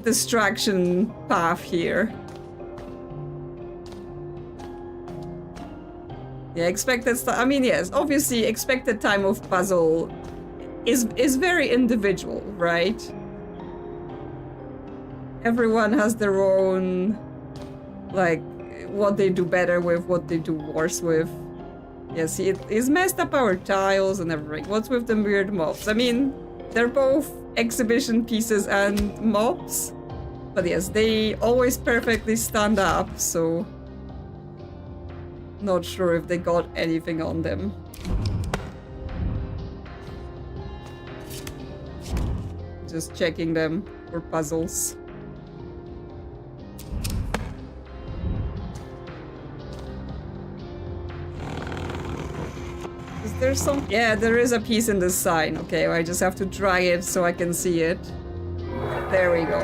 distraction path here. Yeah, I mean, yes, obviously expected time of puzzle is very individual, right? Everyone has their own, like, what they do better with, what they do worse with. Yes, he's messed up our tiles and everything. What's with the weird mobs? I mean, they're both exhibition pieces and mobs. But yes, they always perfectly stand up, so... Not sure if they got anything on them. Just checking them for puzzles. Is there some... Yeah, there is a piece in this sign. Okay, I just have to drag it so I can see it. There we go.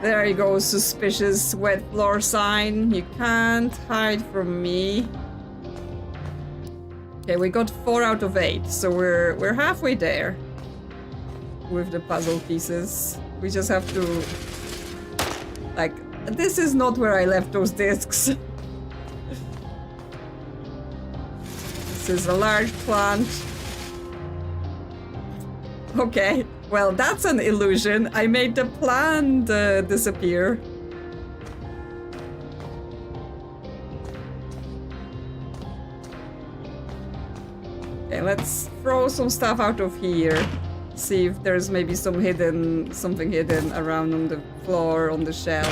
There you go, suspicious wet floor sign. You can't hide from me. Okay, we got 4 out of 8, so we're halfway there with the puzzle pieces. We just have to, like, this is not where I left those discs. This is a large plant. Okay, well, that's an illusion. I made the plant disappear. Okay, let's throw some stuff out of here. See if there's maybe something hidden around on the floor, on the shelf.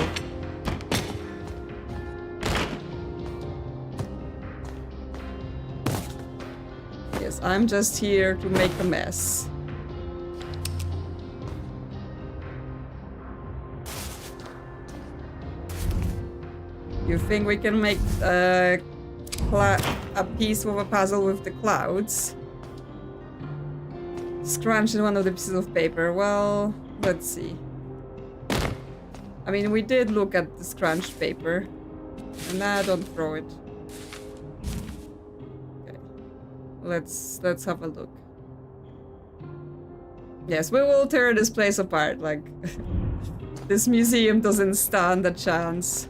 Yes, I'm just here to make a mess. You think we can make a piece of a puzzle with the clouds? Scrunch in one of the pieces of paper. Well, let's see. I mean, we did look at the scrunched paper. And now don't throw it. Okay. Let's have a look. Yes, we will tear this place apart. Like, this museum doesn't stand a chance.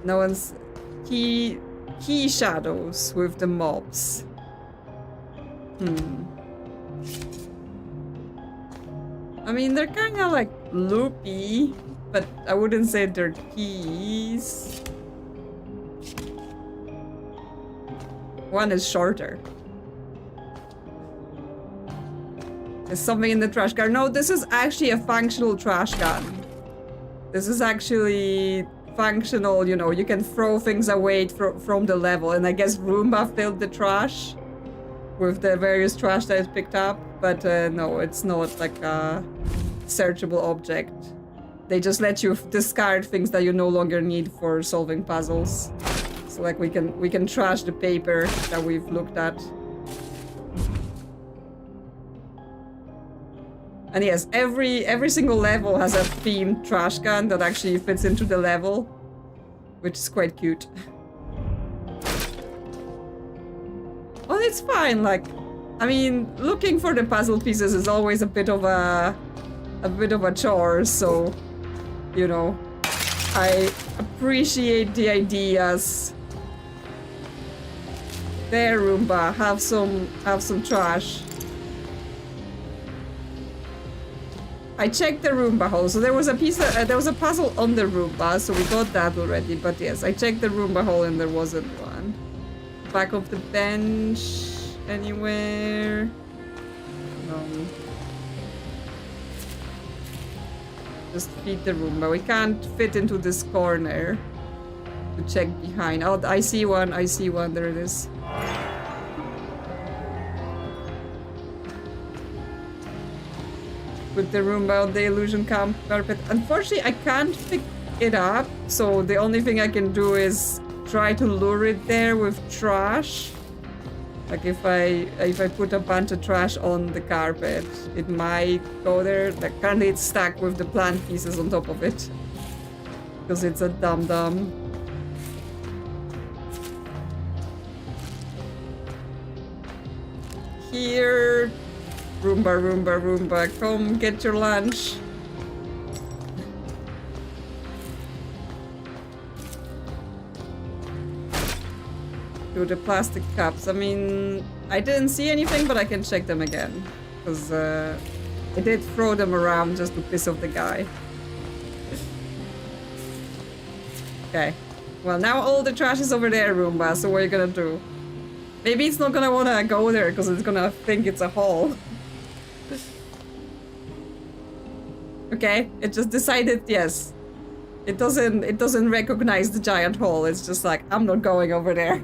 No one's key shadows with the mobs. I mean, they're kind of like loopy, but I wouldn't say they're keys. One is shorter. There's something in the trash can. No, this is actually a functional trash can. This is actually functional, you know, you can throw things away from the level, and I guess Roomba filled the trash with the various trash that it picked up, but no, it's not like a searchable object. They just let you discard things that you no longer need for solving puzzles. So like we can trash the paper that we've looked at. And yes, every single level has a themed trash can that actually fits into the level, which is quite cute. Well, it's fine. Like, I mean, looking for the puzzle pieces is always a bit of a chore. So, you know, I appreciate the ideas. There, Roomba, have some trash. I checked the Roomba hole, so there was a puzzle on the Roomba, so we got that already. But yes, I checked the Roomba hole and there wasn't one. Back of the bench, anywhere? No. Just feed the Roomba. We can't fit into this corner to check behind. Oh, I see one. There it is. Put the Roomba on the illusion carpet. Unfortunately, I can't pick it up, so the only thing I can do is try to lure it there with trash. Like if I put a bunch of trash on the carpet, it might go there. Like currently it's stuck with the plant pieces on top of it. Because it's a dum-dum. Here. Roomba, come get your lunch. Do the plastic cups. I mean, I didn't see anything, but I can check them again. Because I did throw them around just to piss off the guy. Okay. Well, now all the trash is over there, Roomba, so what are you gonna do? Maybe it's not gonna wanna go there because it's gonna think it's a hole. Okay, it just decided, yes. It doesn't recognize the giant hole. It's just like, I'm not going over there.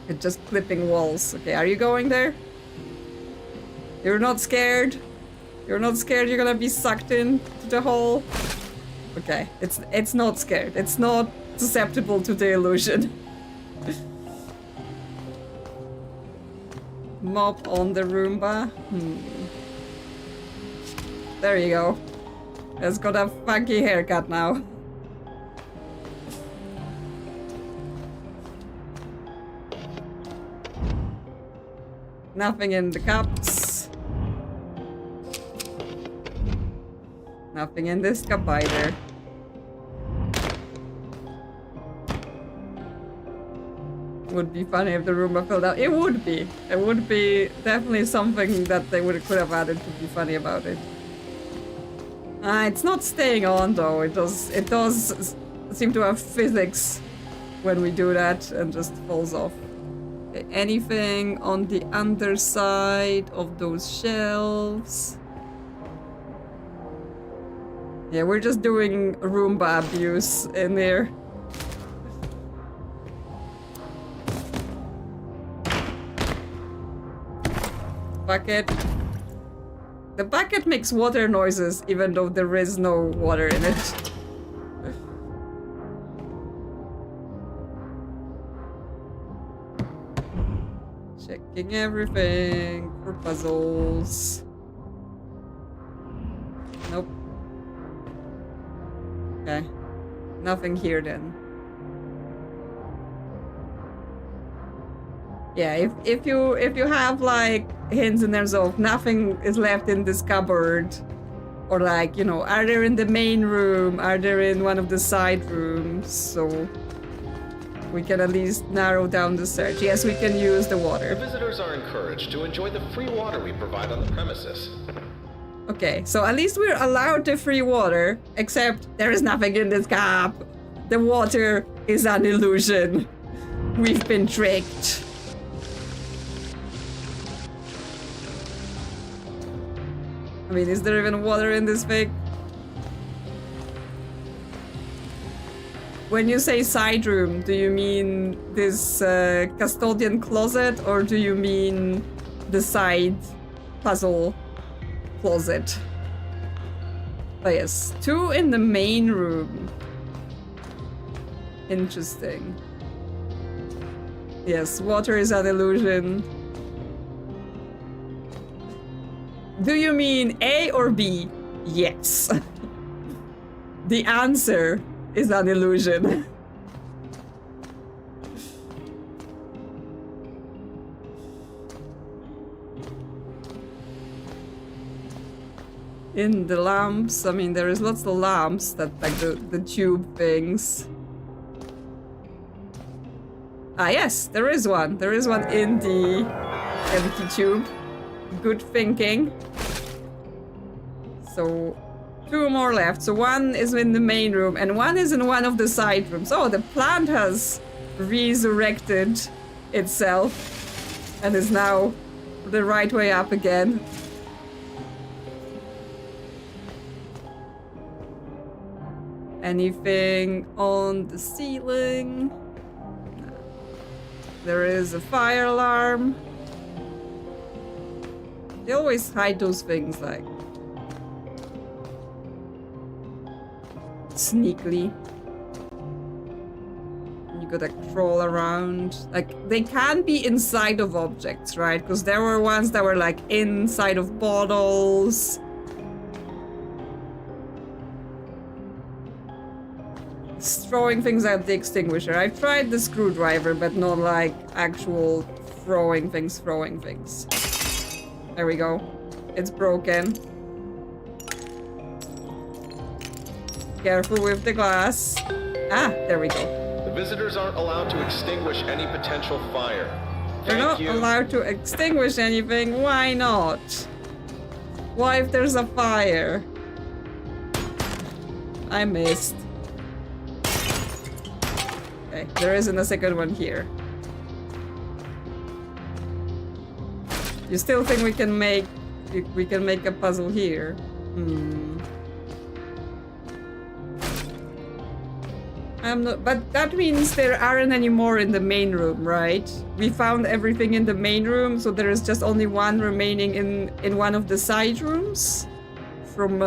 It's just clipping walls. Okay, are you going there? You're not scared? You're not scared you're gonna be sucked in to the hole? Okay, it's not scared. It's not susceptible to the illusion. Mop on the Roomba. There you go. It's got a funky haircut now. Nothing in the cups. Nothing in this cup either. Would be funny if the Roomba filled out. It would be. It would be definitely something that they could have added to be funny about it. It's not staying on though. It does seem to have physics when we do that and just falls off. Okay, anything on the underside of those shelves? Yeah, we're just doing Roomba abuse in there. Bucket. The bucket makes water noises even though there is no water in it. Checking everything for puzzles. Nope. Okay. Nothing here then. Yeah, if you have like hints in terms of nothing is left in this cupboard, or like, you know, are they in the main room, are they in one of the side rooms, so we can at least narrow down the search. Yes, we can use the water. The visitors are encouraged to enjoy the free water we provide on the premises. Okay, so at least we're allowed the free water, except there is nothing in this cup. The water is an illusion. We've been tricked. I mean, is there even water in this thing? When you say side room, do you mean this custodian closet, or do you mean the side puzzle closet? Oh yes, 2 in the main room. Interesting. Yes, water is an illusion. Do you mean A or B? Yes. The answer is an illusion. In the lamps, I mean, there is lots of lamps that, like the tube things. Ah, yes, there is one. There is one in the empty tube. Good thinking. So 2 more left. So 1 is in the main room and 1 is in one of the side rooms. Oh, the plant has resurrected itself and is now the right way up again. Anything on the ceiling? No. There is a fire alarm. They always hide those things, like, sneakily. You gotta crawl around. Like, they can be inside of objects, right? Because there were ones that were like inside of bottles. Throwing things at the extinguisher. I've tried the screwdriver, but not like actual throwing things. There we go. It's broken. Careful with the glass. Ah, there we go. The visitors aren't allowed to extinguish any potential fire. They're not allowed to extinguish anything. Why not? Why if there's a fire? I missed. Okay, there isn't a second one here. You still think we can make a puzzle here? I'm not, but that means there aren't any more in the main room, right? We found everything in the main room, so there is just only one remaining in one of the side rooms, from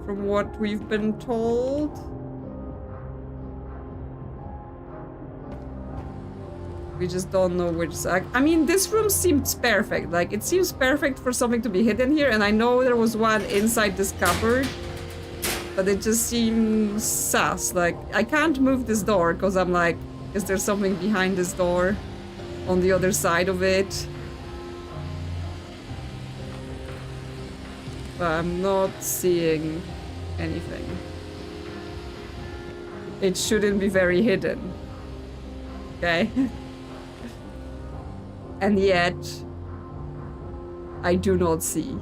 what we've been told. We just don't know which side. I mean, this room seems perfect. Like, it seems perfect for something to be hidden here. And I know there was one inside this cupboard. But it just seems sus. Like, I can't move this door because I'm like, is there something behind this door? On the other side of it? But I'm not seeing anything. It shouldn't be very hidden. Okay? And yet, I do not see.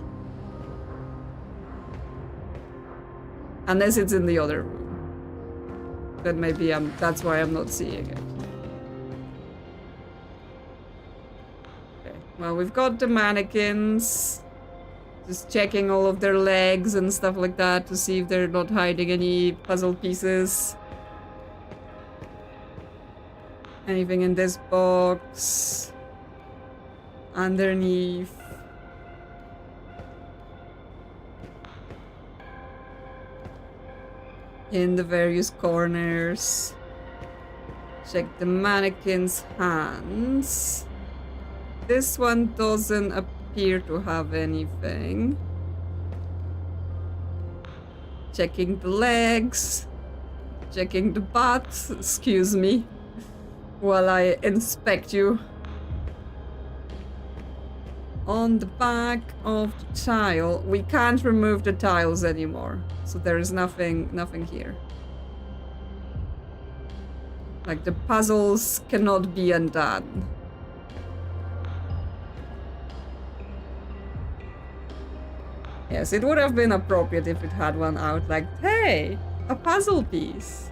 Unless it's in the other room. Then maybe that's why I'm not seeing it. Okay, well, we've got the mannequins. Just checking all of their legs and stuff like that to see if they're not hiding any puzzle pieces. Anything in this box? Underneath. In the various corners. Check the mannequin's hands. This one doesn't appear to have anything. Checking the legs. Checking the butt. Excuse me. While I inspect you. On the back of the tile, we can't remove the tiles anymore. So there is nothing here. Like, the puzzles cannot be undone. Yes, it would have been appropriate if it had one out, like, hey, a puzzle piece.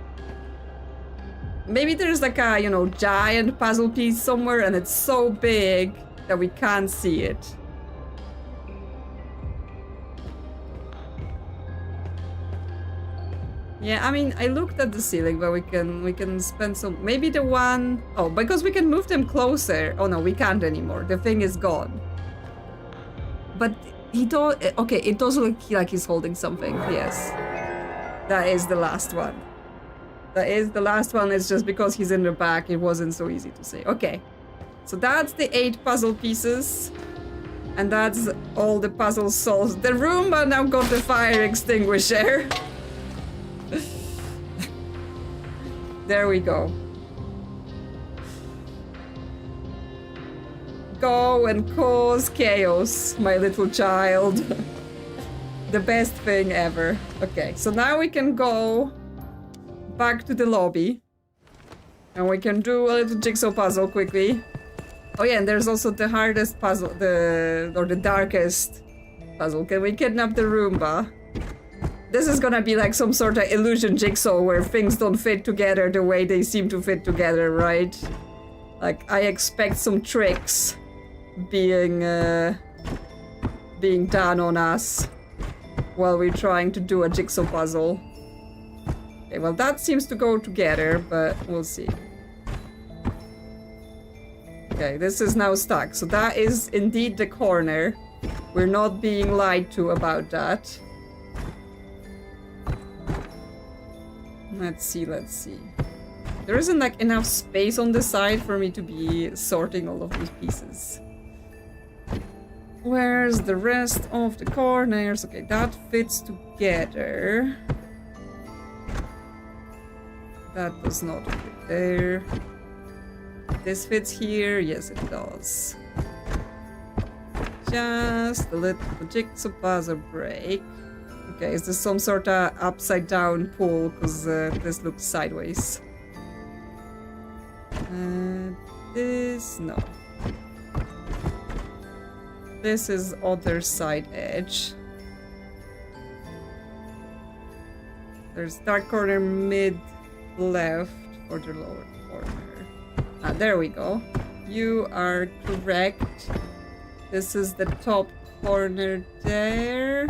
Maybe there's like a, you know, giant puzzle piece somewhere and it's so big that we can't see it. Yeah, I mean, I looked at the ceiling, but we can spend some... Maybe the one... Oh, because we can move them closer. Oh no, we can't anymore. The thing is gone. But he don't... Okay, it does look like he's holding something. Yes. That is the last one. That is the last one. It's just because he's in the back, it wasn't so easy to say. Okay. So that's the 8 puzzle pieces. And that's all the puzzles solved. The Roomba now got the fire extinguisher. There we go. Go and cause chaos, my little child. The best thing ever. Okay, so now we can go back to the lobby. And we can do a little jigsaw puzzle quickly. Oh yeah, and there's also the hardest puzzle, or the darkest puzzle. Can we kidnap the Roomba? This is gonna be like some sort of illusion jigsaw where things don't fit together the way they seem to fit together, right? Like, I expect some tricks being done on us while we're trying to do a jigsaw puzzle. Okay, well that seems to go together, but we'll see. Okay, this is now stuck, so that is indeed the corner. We're not being lied to about that. Let's see. There isn't like enough space on the side for me to be sorting all of these pieces. Where's the rest of the corners? Okay, that fits together. That does not fit there. This fits here. Yes, it does. Just a little jigsaw puzzle break. Okay, is this some sort of upside down pull? Because this looks sideways. This, no. This is other side edge. There's dark corner mid left for the lower corner. Ah, there we go. You are correct. This is the top corner there.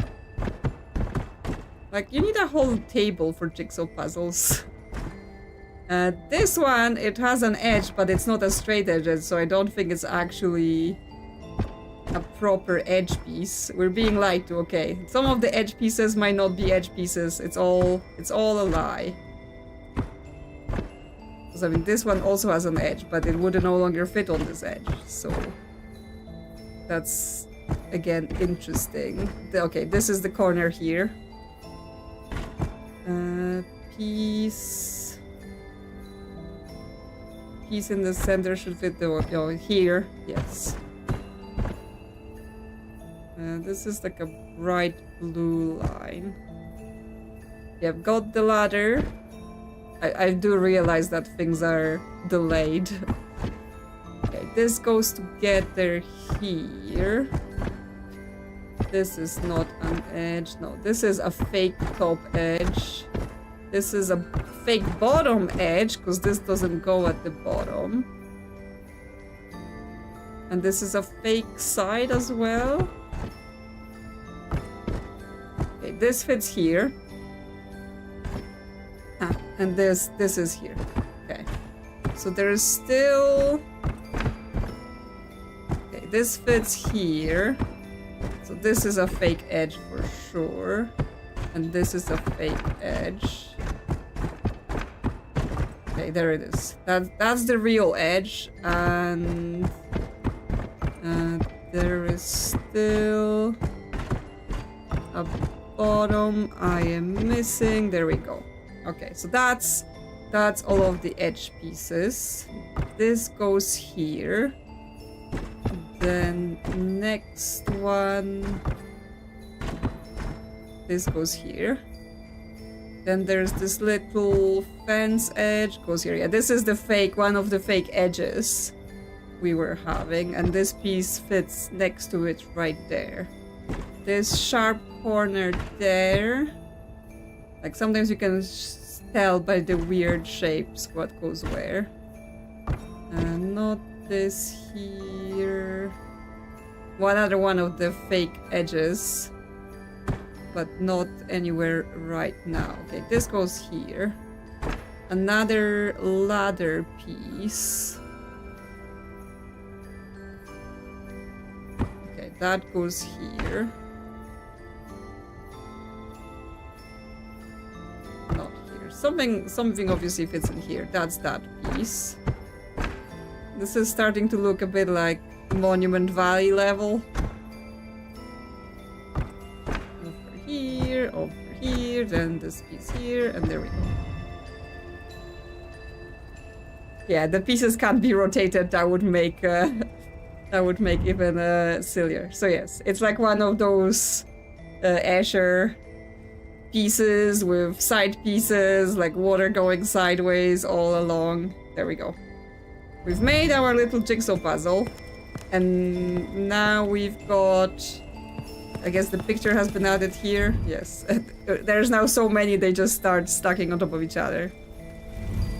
Like, you need a whole table for jigsaw puzzles. This one, it has an edge, but it's not a straight edge, so I don't think it's actually a proper edge piece. We're being lied to, okay. Some of the edge pieces might not be edge pieces. It's all a lie. Because I mean, this one also has an edge, but it would no longer fit on this edge. So that's, again, interesting. Okay, this is the corner here. Piece in the center should fit the here. Yes. This is like a bright blue line. Yeah, I've got the ladder. I do realize that things are delayed. Okay, this goes together here. This is not an edge. No, this is a fake top edge. This is a fake bottom edge, because this doesn't go at the bottom. And this is a fake side as well. Okay, this fits here. And this is here. Okay. So there is still... Okay, this fits here. So this is a fake edge for sure. And this is a fake edge. Okay, there it is. That's the real edge. And there is still a bottom I am missing. There we go. Okay, so that's all of the edge pieces. This goes here. Then next one, this goes here. Then there's this little fence edge goes here. Yeah, this is the fake, one of the fake edges we were having, and this piece fits next to it right there. This sharp corner there. Like sometimes you can tell by the weird shapes what goes where. Not this here. One other one of the fake edges, but not anywhere right now. Okay, this goes here. Another ladder piece. Okay, that goes here. Not here. Something obviously fits in here. That's that piece. This is starting to look a bit like Monument Valley level. Over here, then this piece here, and there we go. Yeah, the pieces can't be rotated. That would make even sillier. So yes, it's like one of those Escher pieces with side pieces, like water going sideways all along. There we go. We've made our little jigsaw puzzle, and now we've got... I guess the picture has been added here. Yes. There's now so many, they just start stacking on top of each other.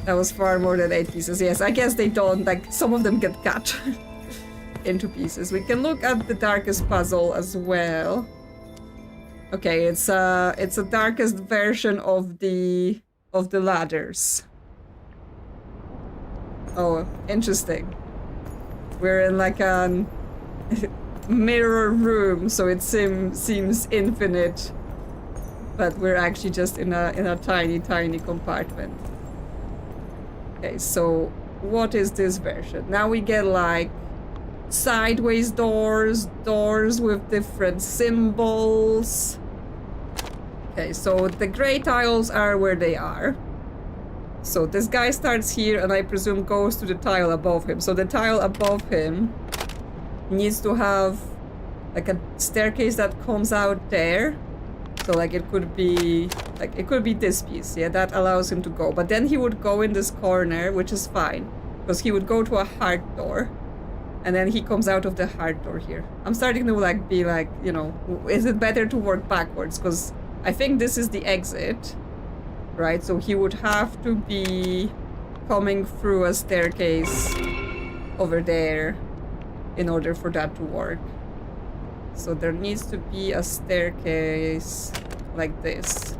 That was far more than 8 pieces. Yes, I guess they don't, like, some of them get cut into pieces. We can look at the darkest puzzle as well. Okay, it's a darkest version of the ladders. Oh, interesting. We're in like an mirror room, so it seems infinite, but we're actually just in a tiny compartment. Okay, so what is this version? Now we get like sideways doors with different symbols. Okay, so the gray tiles are where they are. So this guy starts here and I presume goes to the tile above him. So the tile above him needs to have like a staircase that comes out there. So like it could be this piece. Yeah, that allows him to go. But then he would go in this corner, which is fine, because he would go to a heart door. And then he comes out of the heart door here. I'm starting to like be like, you know, is it better to work backwards? Because I think this is the exit, right? So he would have to be coming through a staircase over there in order for that to work. So there needs to be a staircase like this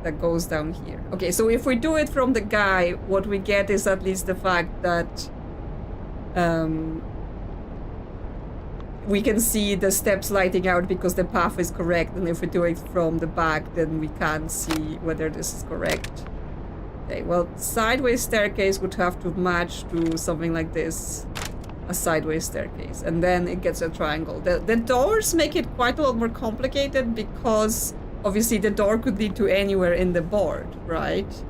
that goes down here. Okay, so if we do it from the guy, what we get is at least the fact that we can see the steps lighting out because the path is correct, and if we do it from the back, then we can't see whether this is correct. Okay, well, sideways staircase would have to match to something like this. A sideways staircase. And then it gets a triangle. The doors make it quite a lot more complicated because obviously the door could lead to anywhere in the board, right?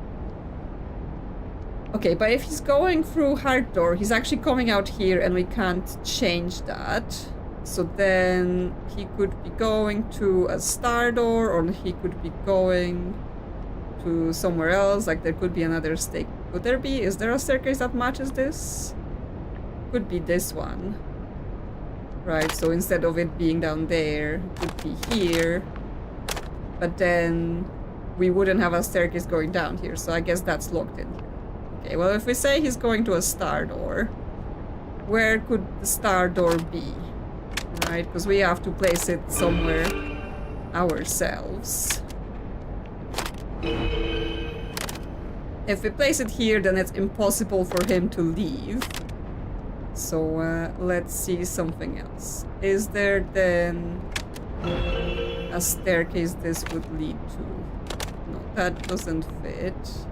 Okay, but if he's going through hard door, he's actually coming out here and we can't change that. So then he could be going to a star door, or he could be going to somewhere else. Like there could be another stake. Could there be? Is there a staircase that matches this? Could be this one. Right, so instead of it being down there, it could be here. But then we wouldn't have a staircase going down here, so I guess that's locked in here. Okay, well, if we say he's going to a star door, where could the star door be? Right, because we have to place it somewhere ourselves. If we place it here, then it's impossible for him to leave. So let's see something else. Is there then a staircase this would lead to? No, that doesn't fit.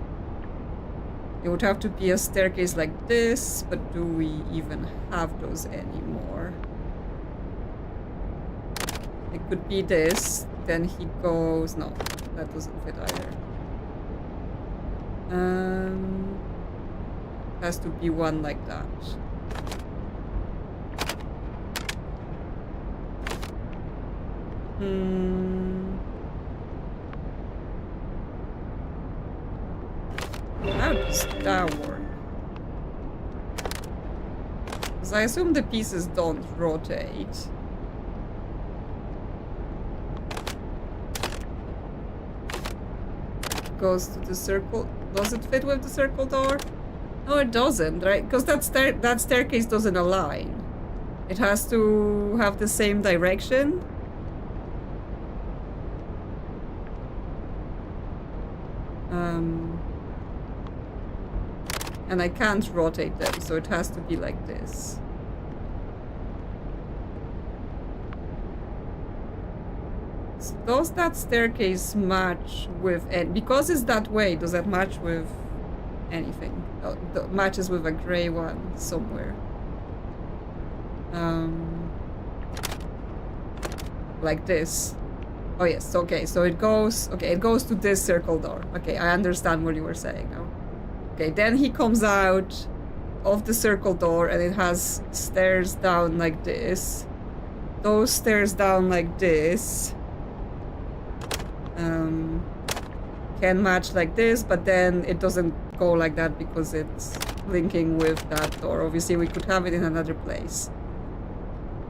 It would have to be a staircase like this, but do we even have those anymore? It could be this, then he goes... No, that doesn't fit either. Has to be one like that. How does that work? Because I assume the pieces don't rotate. Goes to the circle. Does it fit with the circle door? No, it doesn't, right? Because that staircase doesn't align. It has to have the same direction. And I can't rotate them, so it has to be like this. So does that staircase match with... because it's that way, does that match with anything? Oh, matches with a grey one somewhere. Like this. Oh yes, okay, so it goes... Okay, it goes to this circle door. Okay, I understand what you were saying now. Okay, then he comes out of the circle door and it has stairs down like this. Those stairs down like this. Can match like this, but then it doesn't go like that because it's linking with that door. Obviously, we could have it in another place.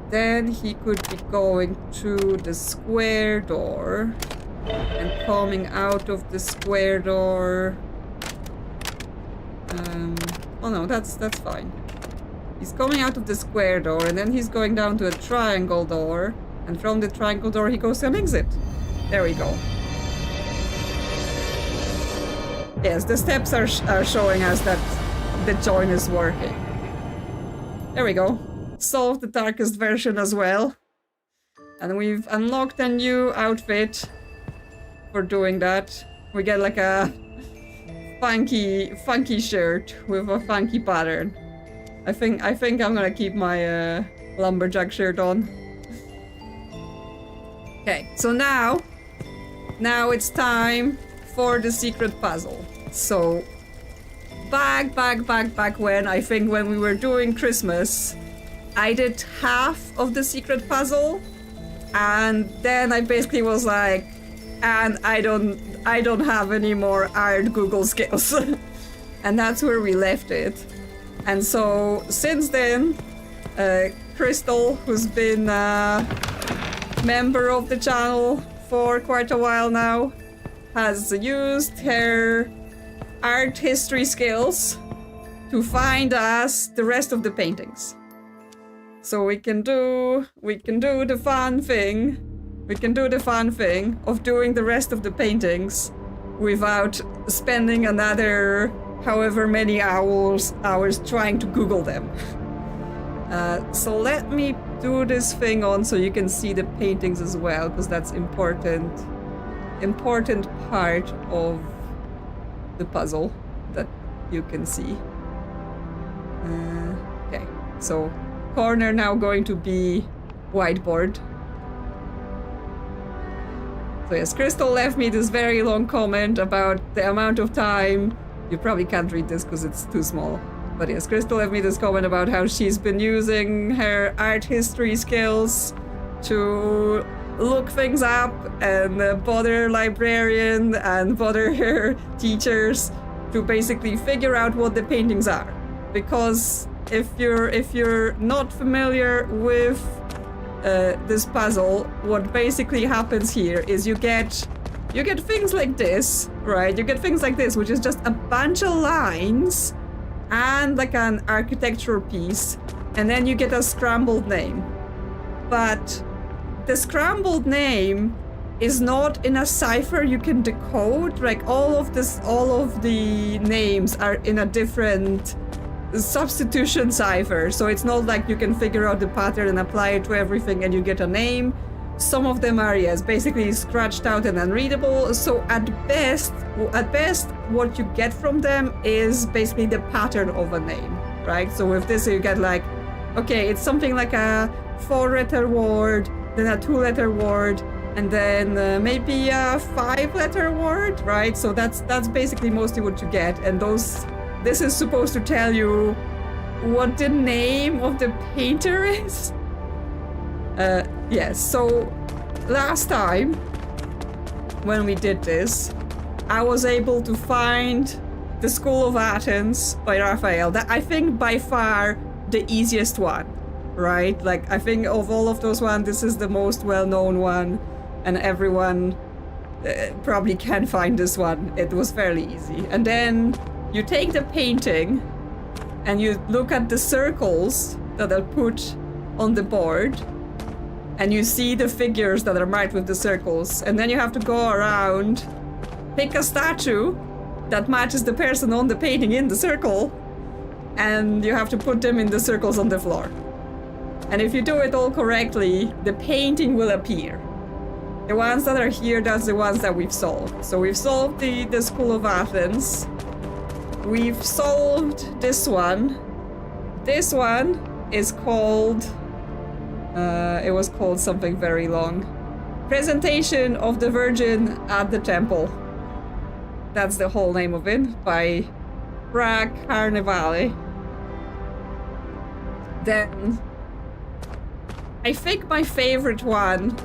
Then he could be going to the square door and coming out of the square door. Oh no, that's fine. He's coming out of the square door and then he's going down to a triangle door, and from the triangle door he goes to an exit. There we go. Yes, the steps are showing us that the join is working. There we go. Solved the darkest version as well. And we've unlocked a new outfit for doing that. We get like a funky shirt with a funky pattern. I think I'm gonna keep my lumberjack shirt on. Okay, so now it's time for the secret puzzle. So back when, I think when we were doing Christmas, I did half of the secret puzzle, and then I basically was like, and I don't have any more iron Google skills. And that's where we left it. And so since then, Crystal, who's been a member of the channel for quite a while now, has used her art history skills to find us the rest of the paintings. So we can do the fun thing. We can do the fun thing of doing the rest of the paintings without spending another however many hours trying to Google them. So let me do this thing on so you can see the paintings as well, because that's important part of the puzzle. you can see. Okay, so corner now going to be whiteboard. So yes, Crystal left me this very long comment about the amount of time. You probably can't read this because it's too small. But yes, Crystal left me this comment about how she's been using her art history skills to look things up and bother her librarian and bother her teachers to basically figure out what the paintings are. Because if you're not familiar with this puzzle, what basically happens here is you get things like this, right? You get things like this, which is just a bunch of lines and like an architectural piece, and then you get a scrambled name. But the scrambled name is not in a cipher you can decode. Like all of the names are in a different substitution cipher, so it's not like you can figure out the pattern and apply it to everything and you get a name. Some of them are, yes, basically scratched out and unreadable. So at best, what you get from them is basically the pattern of a name, right? So with this, you get like, okay, it's something like a 4-letter word, then a 2-letter word, and then maybe a 5-letter word, right? So that's basically mostly what you get, and this is supposed to tell you what the name of the painter is. Yes, so last time when we did this, I was able to find The School of Athens by Raphael. That I think by far the easiest one, right? Like I think of all of those ones, this is the most well-known one, and everyone probably can find this one. It was fairly easy. And then you take the painting and you look at the circles that are put on the board, and you see the figures that are marked with the circles, and then you have to go around, pick a statue that matches the person on the painting in the circle, and you have to put them in the circles on the floor. And if you do it all correctly, the painting will appear. The ones that are here, that's the ones that we've solved. So we've solved the School of Athens. We've solved this one. This one is called... it was called something very long. Presentation of the Virgin at the Temple. That's the whole name of it, by Fra Carnevale. Then, I think my favorite one,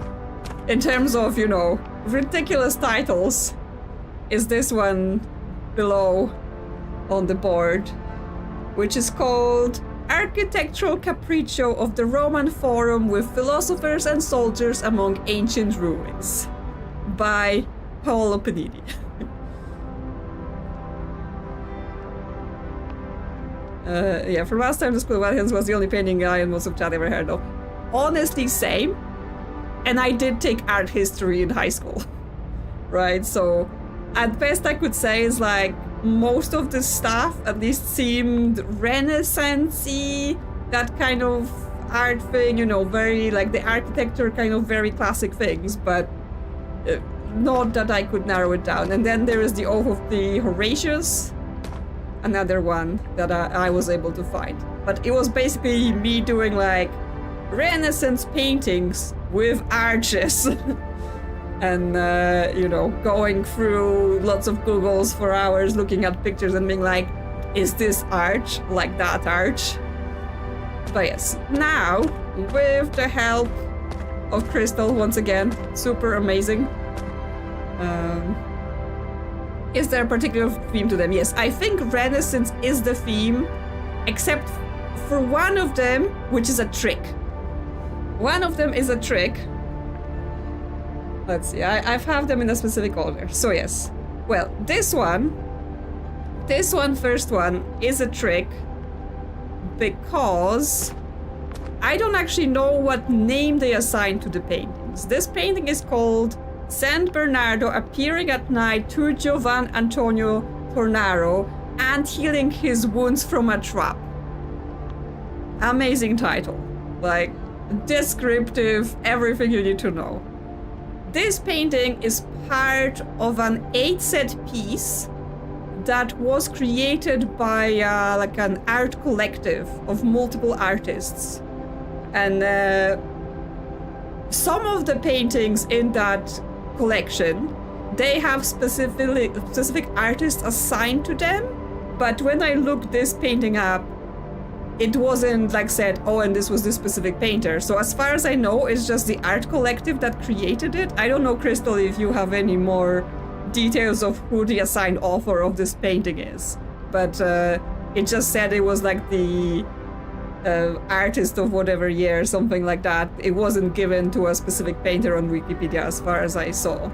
in terms of, you know, ridiculous titles, is this one below on the board, which is called Architectural Capriccio of the Roman Forum with Philosophers and Soldiers Among Ancient Ruins, by Paolo Panini. Yeah, from last time, The School of Athens was the only painting I and most of chat ever heard of. Honestly, same. And I did take art history in high school, right? So, at best I could say is like, most of the stuff at least seemed Renaissance-y, that kind of art thing, you know, very like the architecture kind of very classic things, but not that I could narrow it down. And then there is the Oath of the Horatius, another one that I was able to find. But it was basically me doing like Renaissance paintings with arches. And, you know, going through lots of Googles for hours, looking at pictures and being like, is this arch like that arch? But yes, now, with the help of Crystal, once again, super amazing. Is there a particular theme to them? Yes, I think Renaissance is the theme, except for one of them, which is a trick. One of them is a trick. Let's see, I've have them in a specific order. So yes, well, this one, first one, is a trick because I don't actually know what name they assigned to the paintings. This painting is called San Bernardo appearing at night to Giovan Antonio Tornaro and healing his wounds from a trap. Amazing title. Like, descriptive, everything you need to know. This painting is part of an 8-set piece that was created by like an art collective of multiple artists. And some of the paintings in that collection, they have specific artists assigned to them. But when I looked this painting up, it wasn't like said, oh, and this was this specific painter. So as far as I know, it's just the art collective that created it. I don't know, Crystal, if you have any more details of who the assigned author of this painting is. But it just said it was like the artist of whatever year, something like that. It wasn't given to a specific painter on Wikipedia as far as I saw.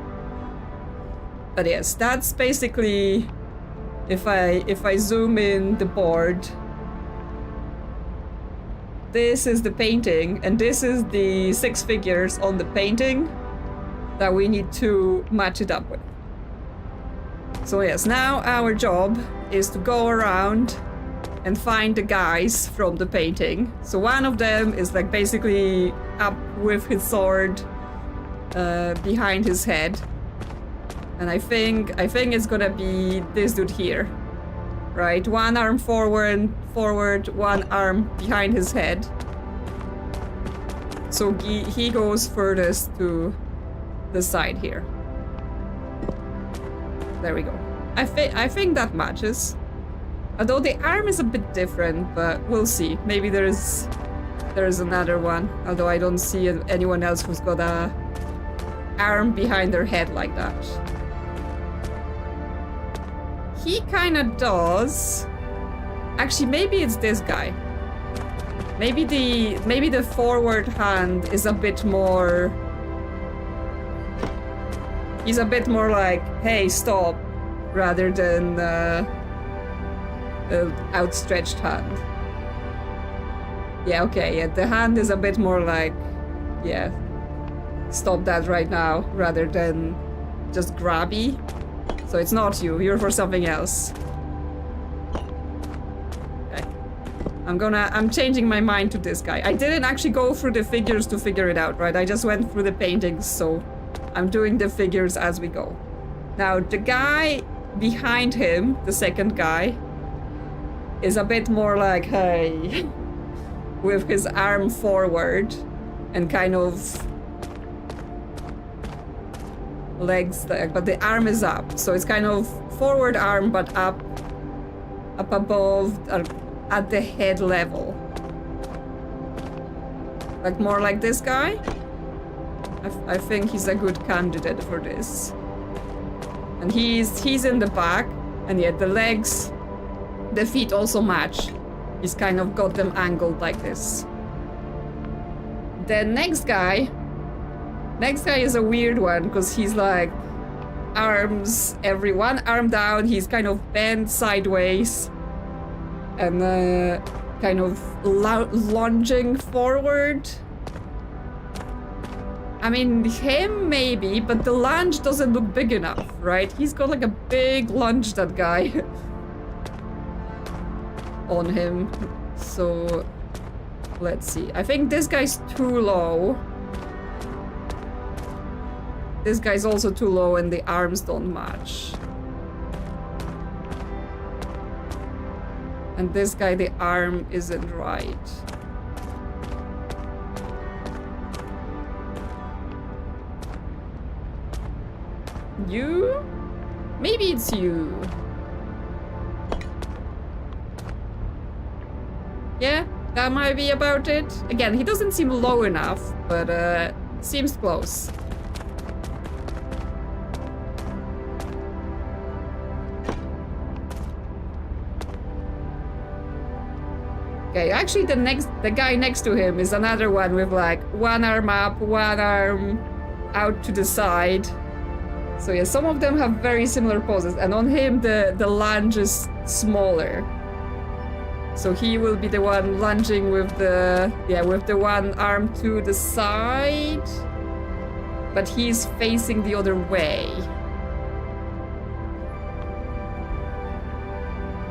But yes, that's basically, if I zoom in the board, this is the painting, and this is the 6 figures on the painting that we need to match it up with. So yes, now our job is to go around and find the guys from the painting. So one of them is like basically up with his sword behind his head. And I think it's gonna be this dude here. Right, one arm forward, one arm behind his head. So he goes furthest to the side here. There we go. I think that matches. Although the arm is a bit different, but we'll see. Maybe there is another one. Although I don't see anyone else who's got a arm behind their head like that. He kind of does. Actually, maybe it's this guy. Maybe the forward hand is a bit more. He's a bit more like, hey, stop, rather than outstretched hand. Yeah, okay. Yeah, the hand is a bit more like, yeah, stop that right now, rather than just grabby. So it's not you, you're for something else. Okay. I'm changing my mind to this guy. I didn't actually go through the figures to figure it out, right? I just went through the paintings, so I'm doing the figures as we go. Now, the guy behind him, the second guy, is a bit more like, hey, with his arm forward and kind of legs there, but the arm is up, so it's kind of forward arm but up above at the head level, like more like this guy. I think he's a good candidate for this, and he's in the back, and yet the legs, the feet also match. He's kind of got them angled like this. The next guy is a weird one because he's like arms, one arm down, he's kind of bent sideways and kind of lunging forward. I mean, him maybe, but the lunge doesn't look big enough, right? He's got like a big lunge, that guy, on him. So let's see. I think this guy's too low. This guy's also too low and the arms don't match. And this guy, the arm isn't right. You? Maybe it's you. Yeah, that might be about it. Again, he doesn't seem low enough, but seems close. Okay, actually the guy next to him is another one with like one arm up, one arm out to the side. So yeah, some of them have very similar poses, and on him the lunge is smaller. So he will be the one lunging with the one arm to the side, but he's facing the other way.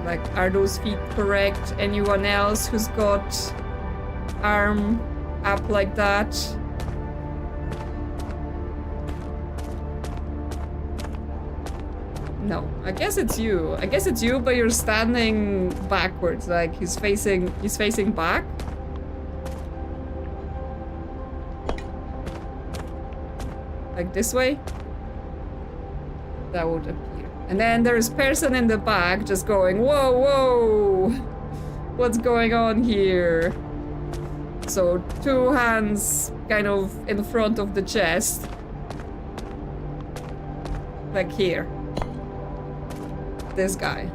Like, are those feet correct? Anyone else who's got arm up like that? No, I guess it's you. I guess it's you, but you're standing backwards, like he's facing back. Like this way. That would appear. And then there's person in the back just going, whoa, whoa! What's going on here? So 2 hands kind of in front of the chest. Like here. This guy.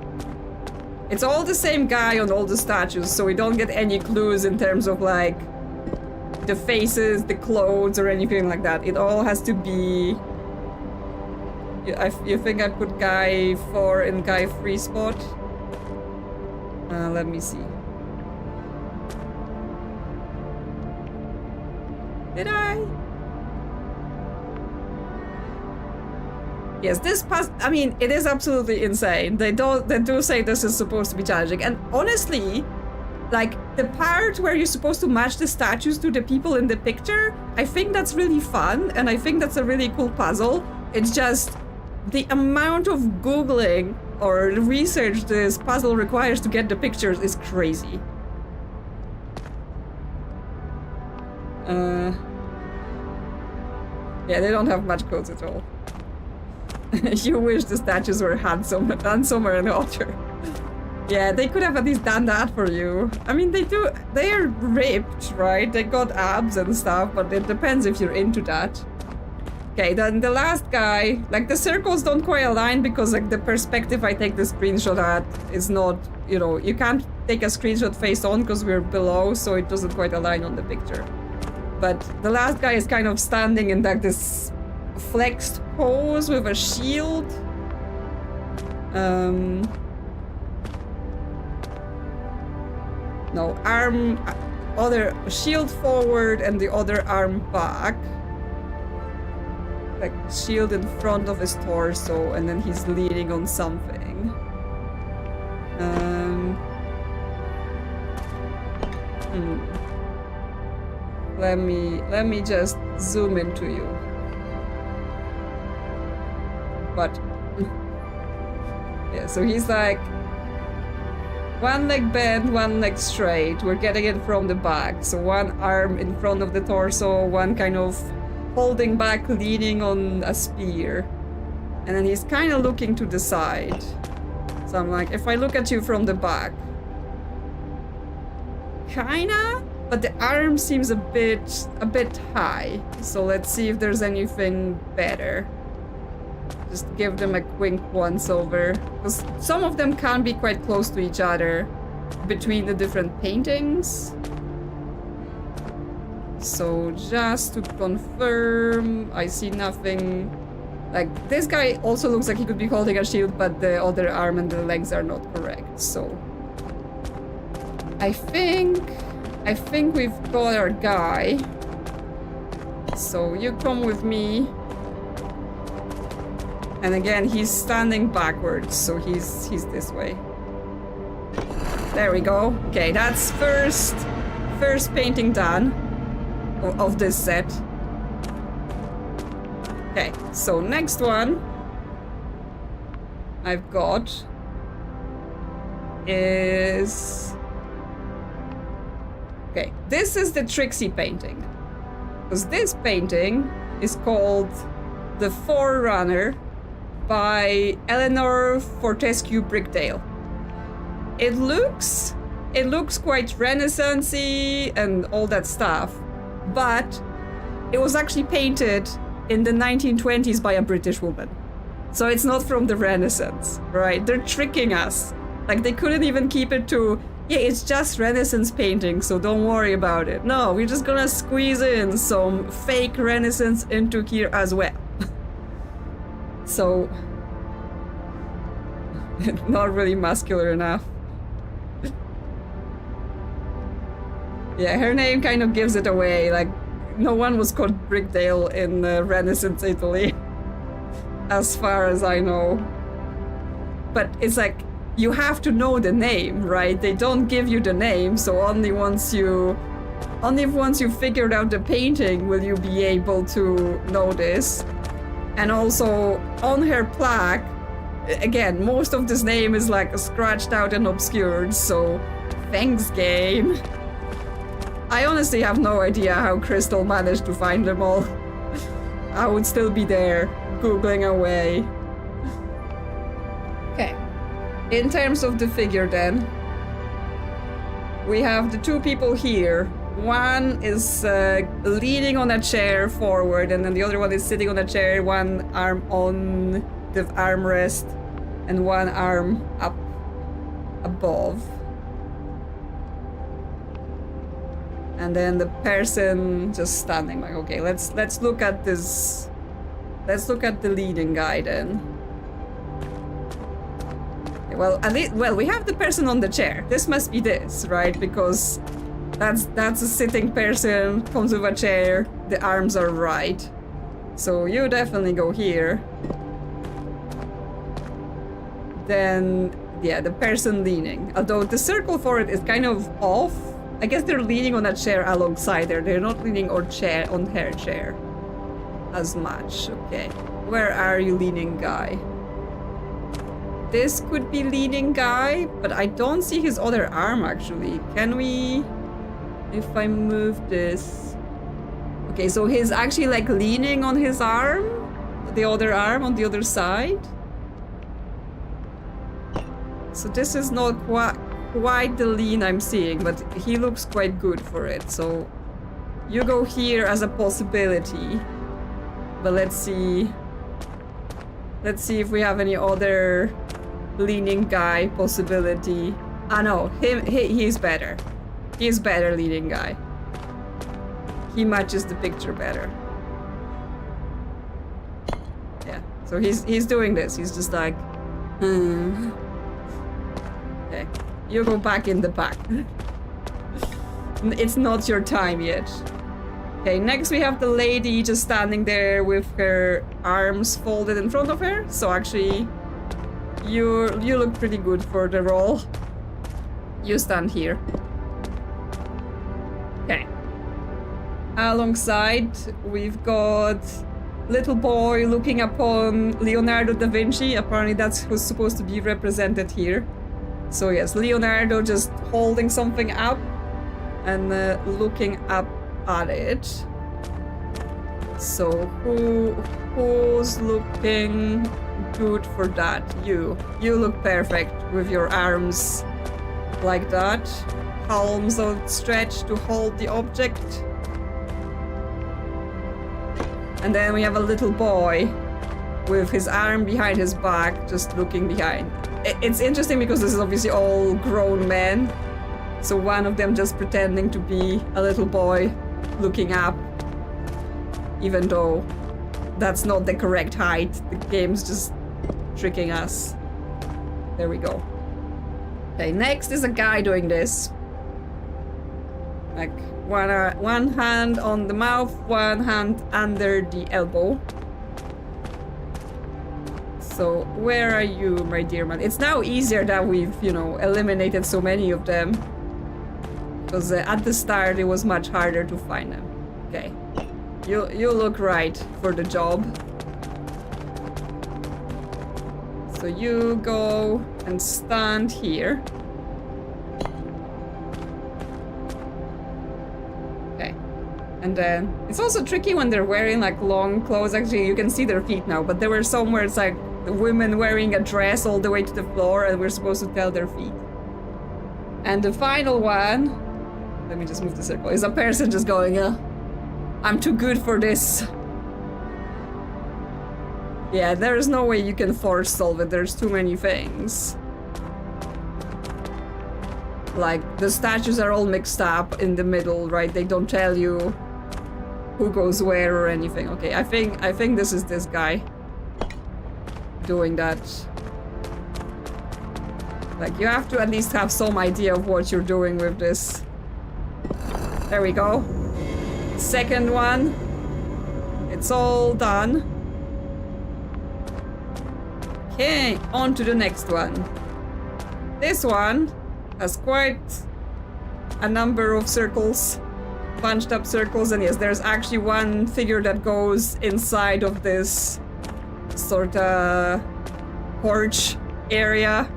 It's all the same guy on all the statues, so we don't get any clues in terms of like the faces, the clothes, or anything like that. It all has to be... You think I put guy 4 in guy 3 spot? Let me see. Did I? Yes, this I mean, it is absolutely insane. They do say this is supposed to be challenging. And honestly, like, the part where you're supposed to match the statues to the people in the picture, I think that's really fun, and I think that's a really cool puzzle. It's just the amount of Googling or research this puzzle requires to get the pictures is crazy. Yeah, they don't have much codes at all. You wish the statues were handsomer and hotter. Yeah, they could have at least done that for you. I mean, they are ripped, right? They got abs and stuff, but it depends if you're into that. Okay, then the last guy, like the circles don't quite align because like the perspective I take the screenshot at is not, you know, you can't take a screenshot face on because we're below, so it doesn't quite align on the picture. But the last guy is kind of standing in like this flexed pose with a shield. No, arm, other shield forward and the other arm back. Like shield in front of his torso, and then he's leaning on something. Let me just zoom into you. But yeah, so he's like one leg bent, one leg straight. We're getting it from the back. So one arm in front of the torso, one kind of holding back, leaning on a spear. And then he's kind of looking to the side. So I'm like, if I look at you from the back, kinda, but the arm seems a bit high. So let's see if there's anything better. Just give them a quick once over, because some of them can be quite close to each other between the different paintings. So just to confirm, I see nothing. Like, this guy also looks like he could be holding a shield, but the other arm and the legs are not correct. So I think we've got our guy. So you come with me. And again, he's standing backwards, so he's this way. There we go. Okay, that's first painting done of this set. Okay, so next one I've got is... Okay, this is the Trixie painting. Because this painting is called The Forerunner by Eleanor Fortescue Brickdale. It looks quite Renaissance-y and all that stuff, but it was actually painted in the 1920s by a British woman. So it's not from the Renaissance, right? They're tricking us. Like, they couldn't even keep it to, yeah, it's just Renaissance painting, so don't worry about it. No, we're just gonna squeeze in some fake Renaissance into here as well. So, not really muscular enough. Yeah, her name kind of gives it away. Like, no one was called Brickdale in Renaissance Italy, as far as I know. But it's like, you have to know the name, right? They don't give you the name, so only once you figured out the painting will you be able to know this. And also, on her plaque, Again, most of this name is like scratched out and obscured, so thanks, game. I honestly have no idea how Crystal managed to find them all. I would still be there, googling away. Okay. In terms of the figure then, we have the two people here. One is leaning on a chair forward, and then the other one is sitting on a chair, one arm on the armrest and one arm up above. And then the person just standing like, okay, let's look at this. Let's look at the leading guy then. Okay, well, at least, well, we have the person on the chair. This must be this, right? Because that's a sitting person, comes with a chair, the arms are right. So you definitely go here. Then, yeah, the person leaning. Although the circle for it is kind of off. I guess they're leaning on a chair alongside her. They're not leaning on her chair as much. Okay. Where are you, leaning guy? This could be leaning guy, but I don't see his other arm actually. Can we... If I move this... Okay, so he's actually like leaning on his arm? The other arm on the other side? So this is not quite the lean I'm seeing, but he looks quite good for it. So you go here as a possibility. But let's see. Let's see if we have any other leaning guy possibility. Ah no, he's better. He's better leading guy. He matches the picture better. Yeah, so he's doing this. He's just like, Okay, you go back in the back. It's not your time yet. Okay, next we have the lady just standing there with her arms folded in front of her. So actually, you look pretty good for the role. You stand here. Okay. Alongside, we've got little boy looking upon Leonardo da Vinci. Apparently that's who's supposed to be represented here. So yes, Leonardo just holding something up and looking up at it. So who's looking good for that? You look perfect with your arms like that. Palms outstretched to hold the object. And then we have a little boy with his arm behind his back, just looking behind. It's interesting because this is obviously all grown men. So one of them just pretending to be a little boy looking up, even though that's not the correct height. The game's just tricking us. There we go. Okay, next is a guy doing this. Like one hand on the mouth, one hand under the elbow. So where are you, my dear man? It's now easier that we've, eliminated so many of them. Because at the start it was much harder to find them. Okay. You look right for the job. So you go and stand here. Okay. And then it's also tricky when they're wearing like long clothes. Actually, you can see their feet now, but there were some where it's like the women wearing a dress all the way to the floor and we're supposed to tell their feet. And the final one, let me just move the circle, is a person just going, I'm too good for this. Yeah, there's no way you can force solve it, there's too many things. Like, the statues are all mixed up in the middle, right? They don't tell you who goes where or anything. Okay, I think this is this guy doing that. Like, you have to at least have some idea of what you're doing with this. There we go. Second one. It's all done. Okay, on to the next one. This one has quite a number of circles, bunched up circles, and yes, there's actually one figure that goes inside of this sort of porch area.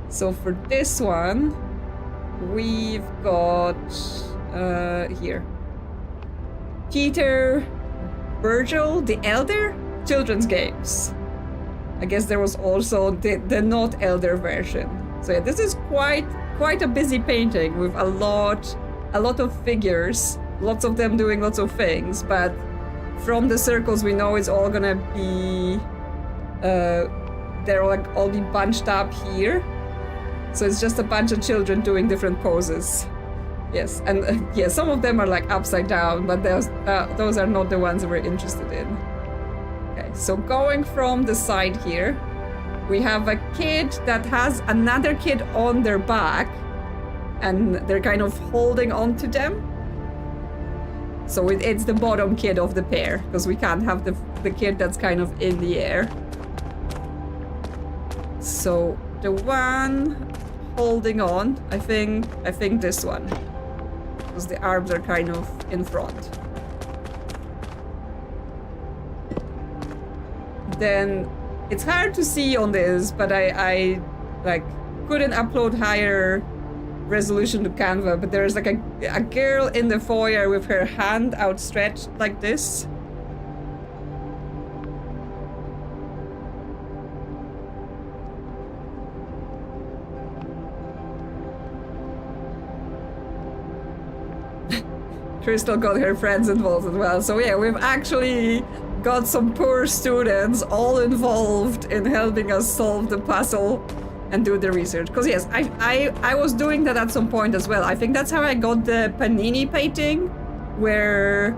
So for this one, we've got here Peter Virgil the Elder children's games. I guess there was also the not elder version. So yeah, this is quite a busy painting with a lot of figures, lots of them doing lots of things, but from the circles we know it's all gonna be they're like all be bunched up here. So it's just a bunch of children doing different poses. Yes, and yeah, some of them are like upside down, but those are not the ones we're interested in. Okay, so going from the side here, we have a kid that has another kid on their back, and they're kind of holding on to them. So it's the bottom kid of the pair, because we can't have the kid that's kind of in the air. So the one holding on, I think this one, because the arms are kind of in front. Then it's hard to see on this, but I like couldn't upload higher resolution to Canva, but there's like a girl in the foyer with her hand outstretched like this. Crystal got her friends involved as well. So yeah, we've actually got some poor students all involved in helping us solve the puzzle and do the research. Because yes, I was doing that at some point as well. I think that's how I got the Panini painting, where